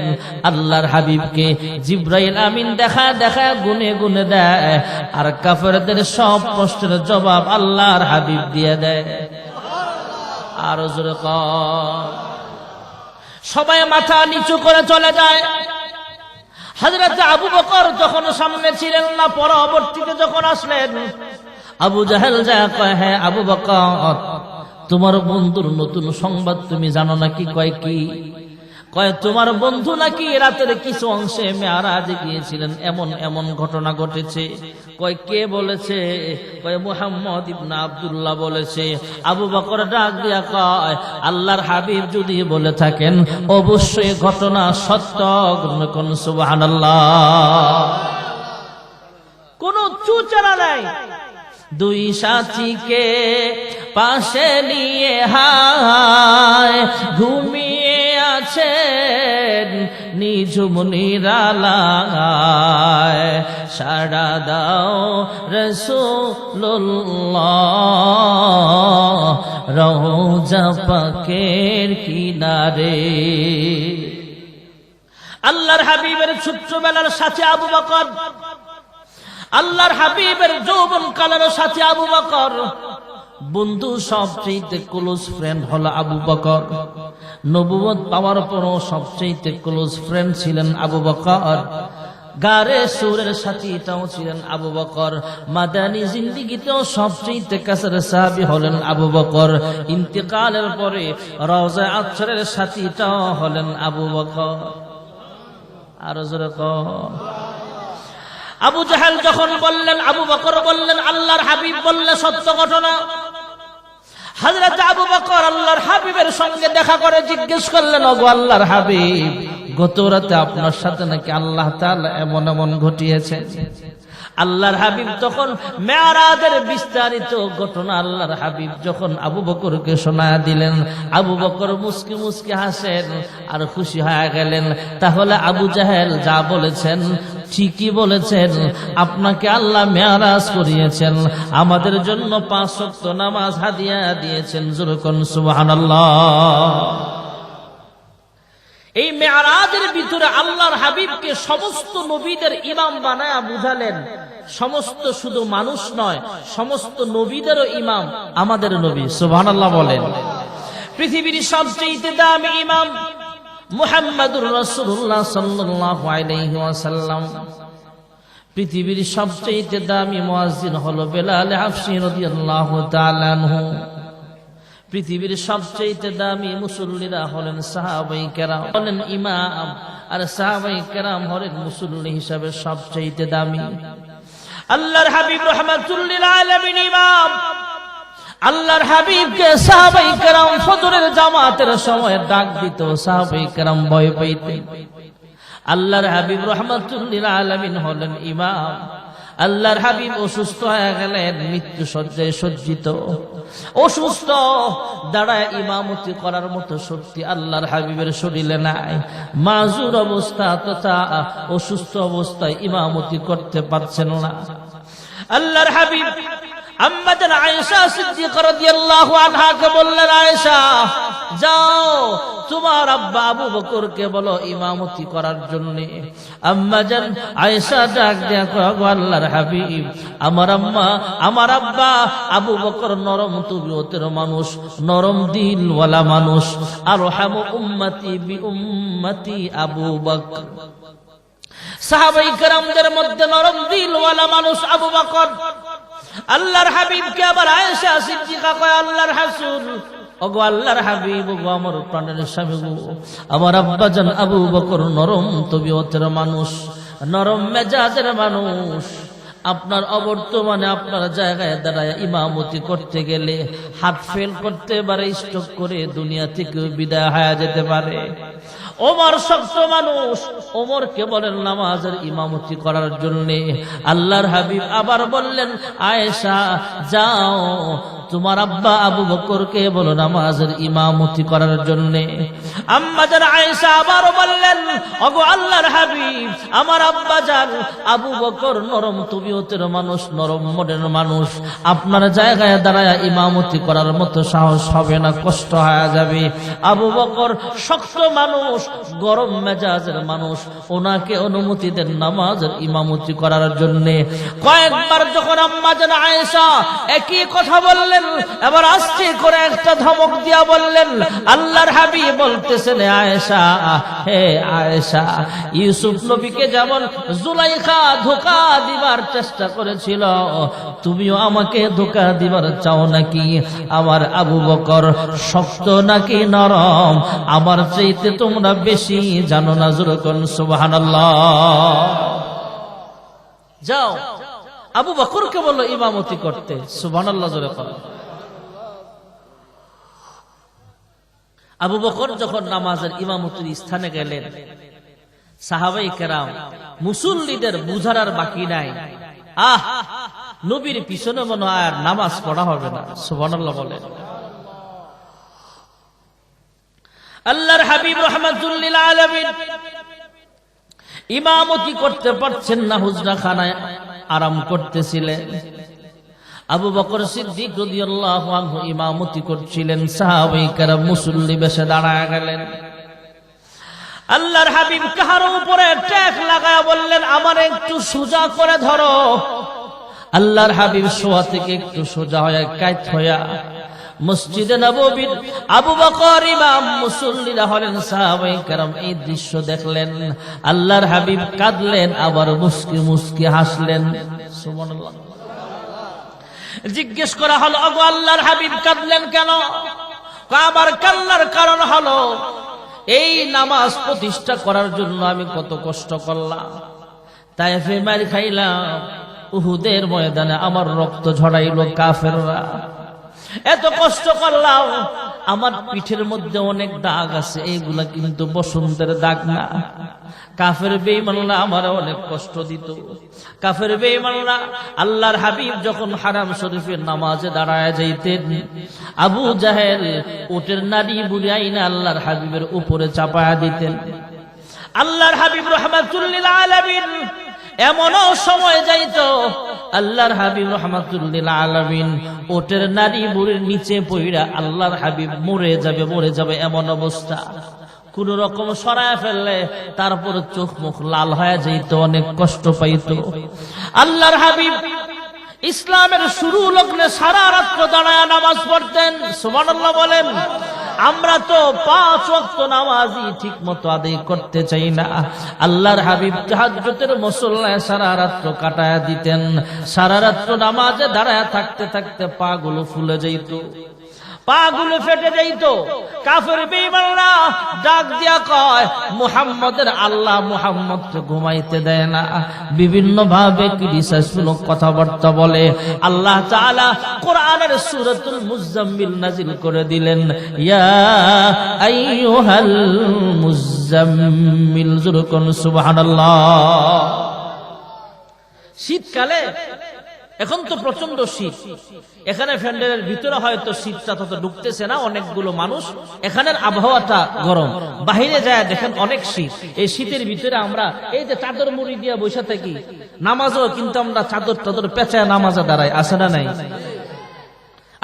আল্লাহর হাবিবকে জিবরাইল আমিন দেখা দেখা গুনে গুনে দেয়, আর কাফেরদের সব প্রশ্নের জবাব আল্লাহর হাবিব দিয়ে দেয়। আর জোরে কর। সবাই মাথা নিচু করে চলে যায়। হযরত আবু বকর যখন সামনে ছিলেন না, পরবর্তীতে যখন আসলেন, আবু জাহেল যা কয়, হ্যাঁ আবু বকর, তোমার বন্ধুর নতুন সংবাদ তুমি জানো নাকি? কয় কি? কয় তোমার বন্ধু নাকি রাতের কিছু অংশে মেরাজে গিয়েছিলেন, এমন এমন ঘটনা ঘটেছে। কয় কে বলেছে? কয় মুহাম্মদ ইবনে আব্দুল্লাহ বলেছে। আবু বকর ডাক দিয়া কয়, আল্লাহর হাবিব যদি বলে থাকেন অবশ্যই ঘটনা সত্য। কোন সুবহানাল্লাহ। কোন চুচারা নাই। 2 সাথীকে পাশে নিয়ে হায় ঘুমিয়ে আছেন নিঝুম নিরালায়, সাড়া দাও রাসূলুল্লাহ রওজা পাকের কিনারে। আল্লাহর হাবিবের ছোট্টবেলার সাথে আবু বকর, আল্লাহর হাবিবের যৌবন কালের সাথে আবু বকর, বন্ধু সবচেয়ে ক্লোজ ফ্রেন্ড হলো আবু বকর। নবুয়ত পাওয়ার পরও সবচেয়ে ক্লোজ ফ্রেন্ড ছিলেন আবু বকর। গারে সুরের সাথীটাও ছিলেন আবু বকর। মাদানী জিন্দেগিতেও সবচেয়ে কাছের সাহাবী হলেন আবু বকর। ইন্তেকালের পরে রওজা আতসারের সাথীটাও হলেন আবু বকর। আর জোরে কর। আবু জাহেল যখন বললেন, আবু বকর বললেন আল্লাহর হাবিব বললে সত্য ঘটনা। হযরত আবু বকর আল্লাহর হাবিবের সঙ্গে দেখা করে জিজ্ঞেস করলেন, ওগো আল্লাহর হাবিব, গত রাতে আপনার সাথে নাকি আল্লাহ তাআলা এমন এমন ঘটিয়েছে। আল্লাহর হাবিব তখন মেরাজের বিস্তারিত ঘটনা আল্লাহর হাবিব যখন আবু বকরকে শোনায়া দিলেন, আবু বকর মুস্কি মুস্কি হাসেন আর খুশি হয়ে গেলেন। তাহলে আবু জাহেল যা বলেছেন ঠিকই বলেছেন, আপনাকে আল্লাহ মেরাজ করিয়েছেন, আমাদের জন্য 5 ওয়াক্ত নামাজ হাদিয়া দিয়েছেন। জোরে কোন সুবহানাল্লাহ। এই মেরাজের ভিতরে আল্লাহর হাবিবকে সমস্ত নবীদের ইমাম বানায়া বুঝালেন। সমস্ত শুধু মানুষ নয়, সমস্ত নবীদেরও ইমাম আমাদের নবী। সুবহানাল্লাহ বলেন। পৃথিবীর সবচেয়ে দামি ইমাম মুহাম্মদুর রাসূলুল্লাহ সাল্লাল্লাহু আলাইহি ওয়াসাল্লাম। পৃথিবীর সবচেয়ে দামি মুয়াজ্জিন হলো বেলাল হাফসি রাদিয়াল্লাহু তাআলা আনহু। পৃথিবীর সবচেয়ে দামি মুসল্লিরা হলেন সাহাবায়ে কেরাম, হলেন ইমাম, আর সাহাবায়ে কেরাম হলেন মুসল্লি হিসাবে সবচেয়ে দামি। আল্লাহর হাবিব রাহমাতুল লিল আলামিন ইমাম। আল্লাহর হাবিবকে সাহাবায়ে কেরাম ফজরের জামাতের সময় ডাক দিত, সাহাবায়ে কেরাম ভয় পাইতেন। আল্লাহর হাবিব রাহমাতুল লিল আলামিন হলেন ইমাম। আল্লাহর হাবিব অসুস্থ হয়ে গেলেন, মৃত্যু শয্যায় সজ্জিত। অসুস্থ, দাঁড়ায় ইমামতি করার মতো শক্তি আল্লাহর হাবিবের শরীরে নাই। মাজুর অবস্থা তথা অসুস্থ অবস্থায় ইমামতি করতে পারছেন না। আল্লাহর হাবিব আম্মা জান আয়েশা সিদ্দিকা রাদিয়াল্লাহু আনহাকে বললেন, আয়েশা যাও তোমার আব্বা আবু বকরকে বলো ইমামতি করার জন্য। আম্মা জান আয়েশা ডাক দেয়া কয়, আল্লাহর হাবিব, আমার আম্মা আমার আব্বা আবু বকর নরম তবিয়তের মানুষ, নরম দিলওয়ালা মানুষ। আরহামু উম্মতি বি উম্মতি আবু বকর। সাহাবায়ে কেরামদের মধ্যে নরম দিলওয়ালা মানুষ আবু বকর। আল্লাহর হাবিবকে আবার আয়েশা সিদ্দিকা কয়, আল্লাহর রাসূল, ওগো আল্লাহর হাবিব, ওগো আমার প্রাণের স্বামী গো, আমার আব্বাজান আবু বকর নরম তবিয়তের মানুষ, নরম মেজাজের মানুষ। আপনার অবর্তমানে আপনার জায়গায় দাঁড়ায় ইমামতি করতে গেলে হাত ফেল করতে পারে, স্ট্রোক করে দুনিয়া থেকে বিদায় হয়ে যেতে পারে। ওমর শক্ত মানুষ, ওমরকে বলেন নামাজের ইমামতি করার জন্য। আল্লাহর হাবিব আবার বললেন, আয়েশা যাও তোমার আব্বা আবু বকরকে বলো নামাজের ইমামতি করার জন্য। আম্মা জান আয়েশা আবার বললেন, ওগো আল্লাহর হাবিব, আমার আব্বা জান আবু বকর নরম তবিয়তের মানুষ, নরম মনের মানুষ, আপনার জায়গায় দাঁড়ায় ইমামতি করার মতো সাহস হবে না, কষ্ট হয়ে যাবে। আবু বকর শক্ত মানুষ, গরম মেজাজের মানুষ, ওনাকে অনুমতি দেন নামাজের ইমামতি করার জন্য। কয়েকবার যখন আম্মা জান আয়েশা একই কথা বললেন, এবার আস্তে করে একটা ধমক দিয়া বললেন, আল্লাহর হাবিব বলতেছেন, আয়েশা, হে আয়েশা, ইউসুফ নবীকে যেমন জুলাইখা ধোঁকা দিবার চেষ্টা করেছিল, তুমিও আমাকে ধোঁকা দিবার চাও নাকি? আমার আবু বকর শক্ত নাকি নরম, আমার চাইতে তোমরা বেশি জানো না। জোরে কোন সুবহানাল্লাহ। যাও আবু বকরকে বলো ইমামতি করতে। সুবহানাল্লাহ জোরে কোন। আবু বকর যখন নামাজের ইমামতির স্থানে গেলেন, সাহাবায়ে কেরাম মুসল্লিদের বুঝার আর বাকি নাই, নবীর পিছনে মনে হয় আর নামাজ পড়া হবে না। সুবহানাল্লাহ বলেন। আল্লাহর হাবিব রাহমাতুল লিল আলামিন ইমামতি করতে পারছেন না, হুজরাখানায় আরাম করতেছিলেন। আবু বকর সিদ্দিক রাদিয়াল্লাহু আনহু ইমামতি করছিলেন, সাহাবায়ে কেরাম মুসল্লি বেশে দাঁড়ায় গেলেন। আল্লাহর হাবিব কাহার উপরে ট্যাক লাগায়া বললেন, আমার একটু সোজা করে ধরো। আল্লাহর হাবিব শোয়া থেকে একটু সোজা হয়ে কায়ত হইয়া মসজিদে নববীর আবু বকর ইমাম, মুসল্লিরা হলেন সাহাবায়ে কেরাম। এই দৃশ্য দেখলেন, আল্লাহর হাবিব কাঁদলেন, আবার মুস্কি মুস্কি হাসলেন। সুবহানাল্লাহ। জিজ্ঞেস করা হলো, ওগো আল্লাহর হাবিব কাঁদলেন কেন? আবার কান্নার কারণ হলো, এই নামাজ প্রতিষ্ঠা করার জন্য আমি কত কষ্ট করলাম, তায়েফে মার খাইলাম, উহুদের ময়দানে আমার রক্ত ঝরাইলো কাফেররা। এত কষ্ট করলাম, আমার পিঠের মধ্যে অনেক দাগ আছে, এইগুলা কিন্তু বসন্তের দাগ না। কাফের বেঈমানরা আমার অনেক কষ্ট দিত। কাফের বেঈমানরা আল্লাহর হাবিব যখন হারাম শরীফের নামাজে দাঁড়ায় যাইতেন, আবু জাহেল উটের নাড়ি বুড়াই না আল্লাহর হাবিবের উপরে চাপায়া দিতেন। আল্লাহর হাবিব রাহমাতুল লিল আলামিন এমনও সময় যাইতো, আল্লাহর হাবিব রাহমাতুল লিল আলামিন উটের নাড়ি বুড়ির নিচে পইড়া আল্লাহর হাবিব মরে যাবে এমন অবস্থা। কোন রকম সরায় ফেললে তারপর চোখ মুখ লাল হয়ে যাইত, অনেক কষ্ট পাইত। আল্লাহর হাবিব ইসলামের শুরু লগ্নে সারা রাত দাঁড়ায় নামাজ পড়তেন। সুবহানাল্লাহ বলেন। আমরা তো 5 ওয়াক্ত নামাজই ঠিক মতো আদায় করতে চাই না। আল্লাহর হাবিব তাহাজ্জুদের মুসল্লায় সারা রাত কাটায়া দিতেন। সারা রাত নামাজে দাঁড়ায় থাকতে থাকতে পা গুলো ফুলে যাইত, পা গুলো ফেটে যাইত। কাফের বেঈমানরা ডাক দিয়া কয়, মুহাম্মদের আল্লাহ মুহাম্মদকে ঘুমাইতে দেয় না। বিভিন্ন ভাবে ক্রিটিসাইজমূলক কথাবার্তা বলে। আল্লাহ তাআলা কোরআনের সূরাতুল মুজাম্মিল নাজিল করে দিলেন, ইয়া আইয়ুহাল মুজাম্মিল, যুরকুন সুবহানাল্লাহ। শীতকালে এখন তো প্রচন্ড শীত, এখানে ফ্যান্ডেলের ভিতরে হয়তো শীতটা তত ঢুকতেছে না, অনেকগুলো মানুষ, এখানের আবহাওয়াটা গরম। বাহিরে যায় দেখেন অনেক শীত। এই শীতের ভিতরে আমরা এই যে চাদর মুড়ি দিয়ে বসে থাকি, নামাজও কিন্তু আমরা চাদর পেঁচায় নামাজে দাঁড়াই, আছে না নাই?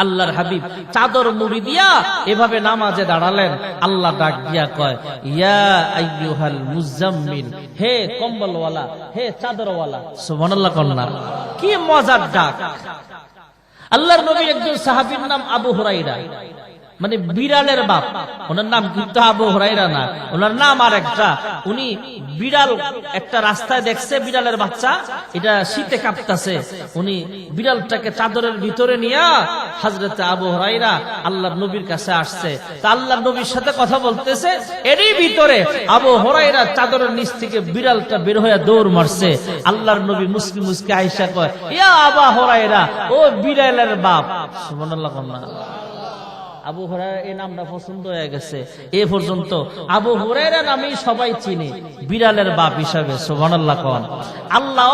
আল্লাহর হাবিব চাদর মুড়ি দিয়া এভাবে নামাজে দাঁড়ালেন। আল্লাহ ডাক দিয়া কয়, ইয়া আইয়ুহাল মুজাম্মিল, হে কম্বলওয়ালা, হে চাদরওয়ালা। সুবহানাল্লাহ কন্যা, কি মজার ডাক। আল্লাহর নবী একজন সাহাবীর নাম আবু হুরায়রা, মানে বিড়ালের বাপ। ওনার নাম কিন্তু আবু হুরায়রা না, ওনার নাম আর একটা। উনি বিড়াল একটা রাস্তায় দেখছে, বিড়ালের বাচ্চা, এটা শীতে কাঁপতাছে। উনি বিড়ালটাকে চাদরের ভিতরে নিয়ে হযরত আবু হুরায়রা আল্লাহর নবীর কাছে আসছে। তা আল্লাহর নবীর সাথে কথা বলতেছে, এরই ভিতরে আবু হুরায়রা চাদরের নিচ থেকে বিড়ালটা বের হয়ে দৌড় মারছে। আল্লাহর নবী মুস্কি মুস্কি আয়েশা কয়, ইয়া আবু হুরায়রা, ও বিড়ালের বাপ। সুবহানাল্লাহ। আবু হুরায়রা এই নামটা পছন্দ হয়ে গেছে। এ পর্যন্ত আবু হুরায়রা নামেই সবাই চিনে, বিড়ালের বাপ হিসাবে। সুবহানাল্লাহ কোন। আল্লাহ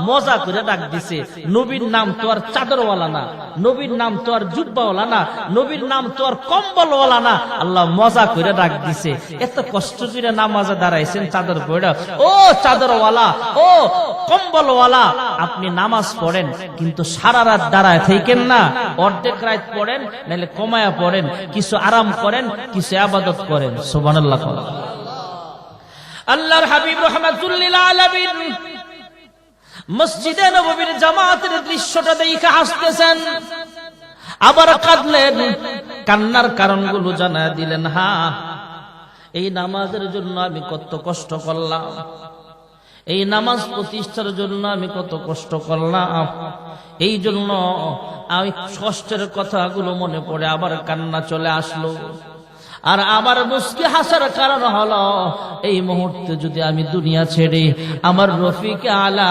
মজা করে ডাক দিছে, নবীর নাম তো আর চাদরওয়ালা না, নবীর নাম তো আর জুব্বাওয়ালা না, নবীর নাম তো আর কম্বলওয়ালা না। আল্লাহ মজা করে ডাক দিছে। এত কষ্ট করে নামাজে দাঁড়াইছেন চাদর পড়ে, ও চাদরওয়ালা, ও কম্বলওয়ালা, আপনি নামাজ পড়েন কিন্তু সারা রাত দাঁড়ায় থাকেন না, অর্ধেক রাত পড়েন, নাহলে কমায়া পড়েন, কিছু আরাম করেন, কিছু ইবাদত করেন। সুবহানাল্লাহ। আল্লাহর হাবিব রাহমাতুল লিল আলামিন মসজিদে নববীর জামাতের দৃশ্যটা দেখে হাসতেছেন, আবার কাঁদলেন। কান্নার কারণগুলো জানা দিলেন। হ্যাঁ, এই নামাজের জন্য আমি কত কষ্ট করলাম, এই নামাজ প্রতিষ্ঠার জন্য আমি কত কষ্ট করলাম। এই জন্য আমি কষ্টের কথাগুলো মনে পড়ে আবার কান্না চলে আসলো। আর আমার মুস্কি হাসার কারণ হলো, এই মুহূর্তে যদি আমি দুনিয়া ছেড়ে আমার রফিক আলা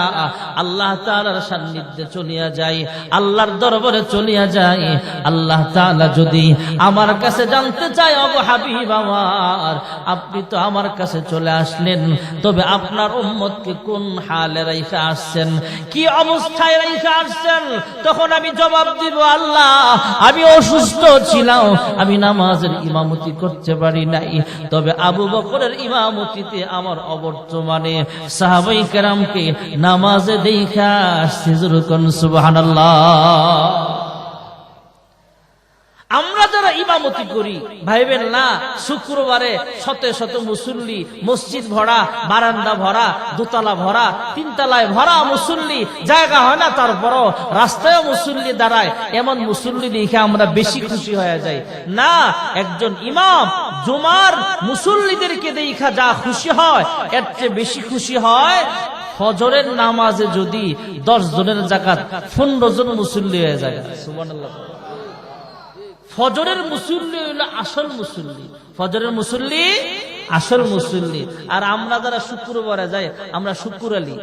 আল্লাহ তাআলার সান্নিধ্যে চলিয়া যাই, আল্লাহর দরবারে চলিয়া যাই, আল্লাহ তাআলা যদি আমার কাছে জানতে চায়, ওগো হাবিব আমার, আপনি তো আমার কাছে চলে আসলেন, তবে আপনার উম্মতকে কোন হালে রাইখা আসছেন, কি অবস্থায় রাইখা আসছেন? তখন আমি জবাব দিব, আল্লাহ, আমি অসুস্থ ছিলাম, আমি নামাজের ইমামতি করতে পারি নাই, তবে আবু বকরের ইমামতিতে আমার অবর্তমানে সাহাবায়ে কেরামকে নামাজে দেখা আসছি। সুবহানাল্লাহ। আমরা যারা ইমামতি করি ভাইবেন না, শুক্রবারে শত শত মুসল্লি, মসজিদ ভরা, বারান্দা ভরা, দোতলা ভরা, তিনতলায় ভরা মুসল্লি, জায়গা হয় না, তারপরও রাস্তায় মুসল্লি দাঁড়ায়, এমন মুসল্লি দেখে আমরা বেশি খুশি হয়ে যাই না। একজন ইমাম জুমার মুসল্লিদেরকে দেখা যা খুশি হয়, এর চেয়ে বেশি খুশি হয় ফজরের নামাজে যদি 10 জনের জায়গায় 15 জন মুসল্লি হয়ে যায়। সুবহানাল্লাহ। ফজরের মুসল্লি হইল আসল মুসল্লি, ফজরের মুসল্লি আসল মুসল্লি। আর আমরা যারা শুক্রবারে যাই, আমরা শুকুর আলী,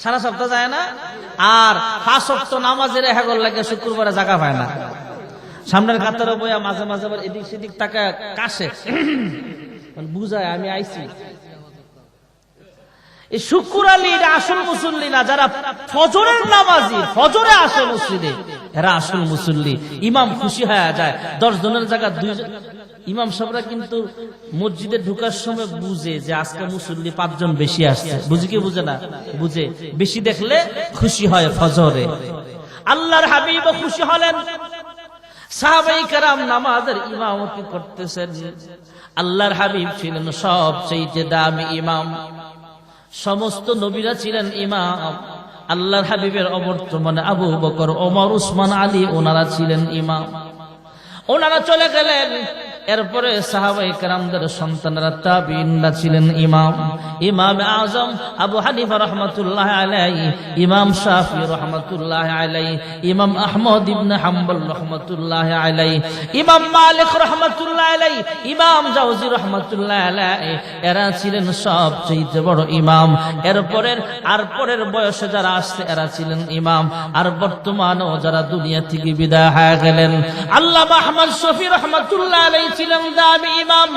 সারা সপ্তাহ যায় না, আর 5 ওয়াক্ত নামাজের হেগল লাগে শুক্রবারে জায়গা পায় না। সামনের কাতারে বইয়া মাঝে মাঝে আবার এদিক সেদিক টাকা কাশে, বুঝায় আমি আইছি। এই শুক্র আলী এরা আসল মুসল্লি না, যারা ফজরের নামাজি, ফজরে আসে মসজিদে, এরা আসল মুসল্লি। ইমাম খুশি হয়ে যায়, 10 জনের জায়গা 2 জন। ইমাম সাহেবরা কিন্তু মসজিদে ঢোকার সময় বুঝে যে আজকে মুসল্লি 5 জন বেশি আসছে। বুঝে কি বুঝে না? বুঝে। বেশি দেখলে খুশি হয় ফজরে। আল্লাহর হাবিব খুশি হলেন। সাহাবায়ে কেরাম নামাজের ইমামতি করতেছেন। আল্লাহর হাবিব ছিলেন সবচেয়ে দামি ইমাম। সমস্ত নবীরা ছিলেন ইমাম। আল্লাহর হাবিবের অবর্তমানে আবু বকর, ওমর, উসমান, আলী ওনারা ছিলেন ইমাম। ওনারা চলে গেলেন। এরপরে সাহাবায়ে কেরামদের সন্তানরা তাবিঈনরা ছিলেন ইমাম। ইমাম আযম আবু হানিফা রাহমাতুল্লাহি আলাইহি, ইমাম শাফিঈ রাহমাতুল্লাহি আলাইহি, ইমাম আহমদ ইবনে হাম্বল রাহমাতুল্লাহি আলাইহি, ইমাম মালিক রাহমাতুল্লাহি আলাইহি, ইমাম জাওজি রাহমাতুল্লাহি আলাইহি, এরা ছিলেন সবচেয়ে বড় ইমাম। আর পরের বয়সে যারা আসছে এরা ছিলেন ইমাম। আর বর্তমানেও যারা দুনিয়া থেকে বিদায় হয়ে গেলেন, আল্লামা আহমদ শফি রাহমাতুল্লাহি আলাইহি ছিলেন দামি ইমাম।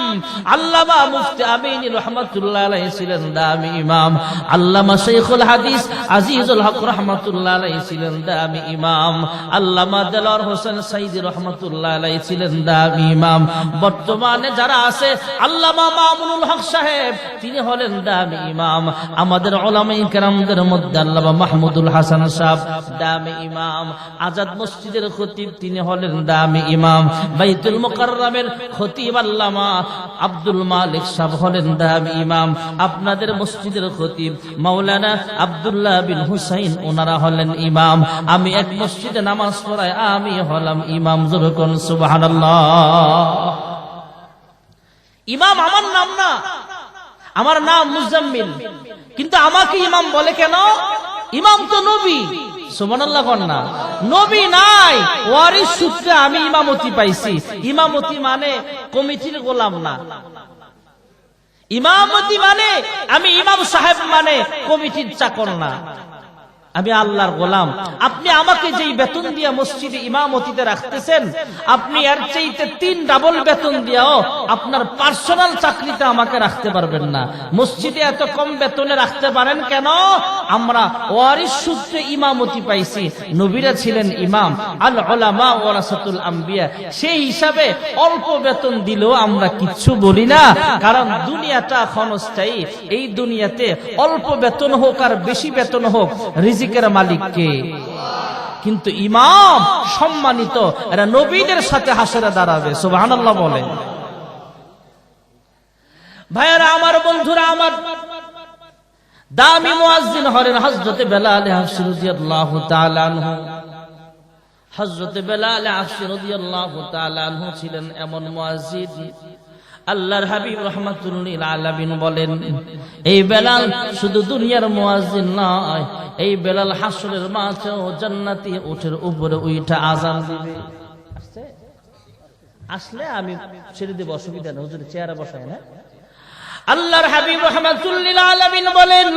আল্লামা মুফতি আমিনী রাহমাতুল্লাহি আলাইহি ছিলেন দামি ইমাম। আল্লামা শাইখুল হাদিস আজিজুল হক রাহমাতুল্লাহি আলাইহি ছিলেন দামি ইমাম। আল্লামা দেলোয়ার হোসেন সাইদি রাহমাতুল্লাহি আলাইহি ছিলেন দামি ইমাম। বর্তমানে যারা আছে, আল্লামা মামুনুল হক সাহেব, তিনি হলেন দামি ইমাম। আমাদের উলামায়ে কেরামদের মধ্যে আল্লামা মাহমুদুল হাসান সাহেব দামি ইমাম। আজাদ মসজিদের খতিব, তিনি হলেন দামি ইমাম। বাইতুল মুকাররমের খতিব আল্লামা আব্দুল মালিক সাহেব হলেন দামি ইমাম। আপনাদের মসজিদের খতিব মাওলানা আব্দুল্লাহ বিন হুসাইন, ওনারা হলেন ইমাম। আমি এক মসজিদে নামাজ পড়াই, আমি হলাম ইমাম। জোরে কোন সুবহানাল্লাহ। ইমাম আমার নাম না, আমার নাম মুজাম্মিল, কিন্তু আমাকে ইমাম বলে কেন? ইমাম তো নবী। সুবহানাল্লাহ কোন না? নবী নাই, ওয়ারিস সূত্রে আমি ইমামতি পাইছি। ইমামতি মানে কমিটির গোলাম না। ইমামতি মানে আমি ইমাম সাহেব মানে কমিটির চাকর না। আমি আল্লাহর গোলাম। আপনি আমাকে যেই বেতন দিয়ে মসজিদে ইমামতিতে রাখতেছেন, আপনি এর চাইতে 3 ডাবল বেতন দিয়েও আপনার পার্সোনাল চাকরিতে আমাকে রাখতে পারবেন না। মসজিদে এত কম বেতনে রাখতে পারেন কেন? আমরা ওয়ারিস সূত্রে ইমামতি পাইছি। নবীরা ছিলেন ইমাম। আল উলামা ওয়ারাসাতুল আম্বিয়া। সেই হিসাবে অল্প বেতন দিলেও আমরা কিচ্ছু বলি না, কারণ দুনিয়াটা ক্ষণস্থায়ী। এই দুনিয়াতে অল্প বেতন হোক আর বেশি বেতন হোক, রিজিকের মালিক কে? কিন্তু ইমাম সম্মানিত, এরা নবীদের সাথে হাসরে দাঁড়াবে। সুবহানাল্লাহ বলেন। ভাইয়েরা আমার, বন্ধুরা আমার, দামি মুয়াজ্জিন হলেন হযরতে বেলাল হাবশী রাদিয়াল্লাহু তাআলা আনহু। হযরতে বেলাল হাবশী রাদিয়াল্লাহু তাআলা আনহু ছিলেন এমন মুয়াজ্জিন, আল্লাহর হাবিব রাহমাতুল লিল আলামিন বলেন, এই বেলাল শুধু দুনিয়ার মুয়াজ্জিন নয়, এই বেলাল হাসরের মাঠেও জান্নাতি উটের উপরে উঠে আযান দিবে। আসলে আমি ছেড়ে দেব, অসুবিধা নেই, হুজুর চেয়ারে বসায় না। আল্লাহর হাবিব রাহমাতুল লিল আলামিন বলেন,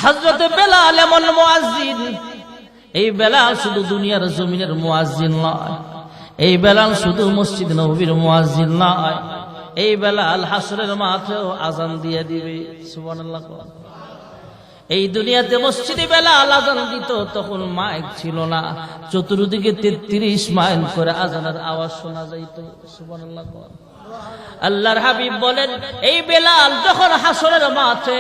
হযরত বেলাল এমন মুয়াজ্জিন, এই বেলাল শুধু দুনিয়ার জমিনের মুয়াজ্জিন নয়, এই বেলাল শুধু মসজিদ নববীর মুয়াজ্জিন নয়, এই বেলাল হাসরের মাঠেও আযান দিয়ে দিবে। সুবহানাল্লাহ। এই দুনিয়াতে মসজিদে বেলাল আযান দিত, তখন মাইক ছিল না, চতুর্দিকে 33 মাইল করে আযানের আওয়াজ শোনা যাইত। সুবহানাল্লাহ। আল্লাহর হাবিব বলেন, এই বেলাল যখন হাসরের মাঠে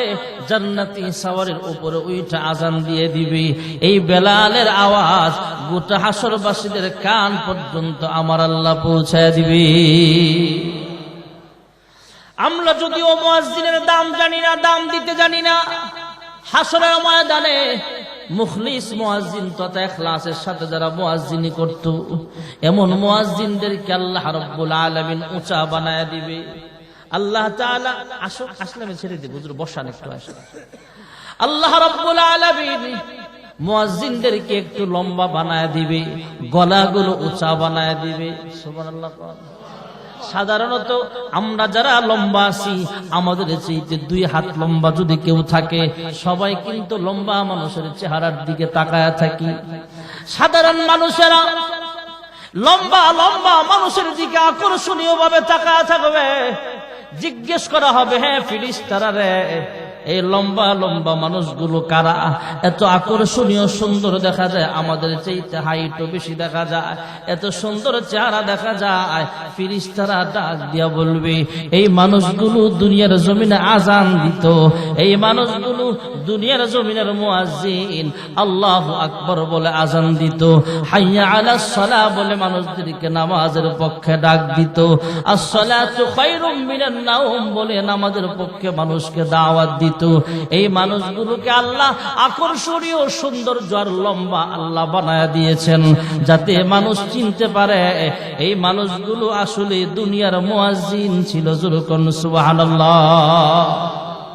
জান্নাতি সাওয়ারের উপরে উঠে আযান দিয়ে দিবে, এই বেলালের আওয়াজ গোটা হাসরবাসীদের কান পর্যন্ত আমার আল্লাহ পৌঁছায় দিবে। আমরা যদিও মুয়াজ্জিনের দাম জানি না, দাম দিতে জানি না, হাসরের ময়দানে মুখলিস মুয়াজ্জিন তথা ইখলাসের সাথে যারা মুয়াজ্জিনি করত, এমন মুয়াজ্জিনদেরকে আল্লাহ রাব্বুল আলামিন উঁচা বানায় দিবে। আল্লাহ তাআলা আসলে আমি ছেড়ে দেব, হুজুর বসান একটু আসেন। আল্লাহ রাব্বুল আলামিন মুয়াজ্জিনদেরকে একটু লম্বা বানায় দিবে, গলাগুলো উঁচা বানায় দিবে। সুবহানাল্লাহ। সাধারণত আমরা যারা লম্বা আছি আমাদের চেয়ে 2 হাত লম্বা যদি কেউ থাকে সবাই কিন্তু লম্বা মানুষের চেহারার দিকে তাকায় থাকি। সাধারণ মানুষেরা লম্বা লম্বা মানুষের দিকে আকর্ষণীয় ভাবে তাকায় থাকবে। জিজ্ঞেস করা হবে, হ্যাঁ ফিরিস্তারা রে, এই লম্বা লম্বা মানুষগুলো কারা? এত আকর্ষণীয় সুন্দর দেখা যায়, আমাদের চাইতে হাইটও বেশি দেখা যায়, এত সুন্দর চেহারা দেখা যায়। ফিরিস্তারা ডাক দিয়া বলবে, এই মানুষগুলো দুনিয়ার জমিনে আজান দিত, এই মানুষগুলো দুনিয়ার জমিনের মুয়াজ্জিন, আল্লাহু আকবার বলে আজান দিত, হাইয়া আলাস সালাহ বলে মানুষদেরকে নামাজের পক্ষে ডাক দিত, আস-সালাতু খায়রুম মিনান নাওম বলে নামাজের পক্ষে মানুষকে দাওয়াত দিত। এই মানুষগুলোকে আল্লাহ আকর্ষণীয় সৌন্দর্য আর লম্বা আল্লাহ বানায়া দিয়েছেন যাতে মানুষ চিনতে পারে এই মানুষগুলো আসলে দুনিয়ার মুয়াজ্জিন ছিল। জোরে কোন সুবহানাল্লাহ।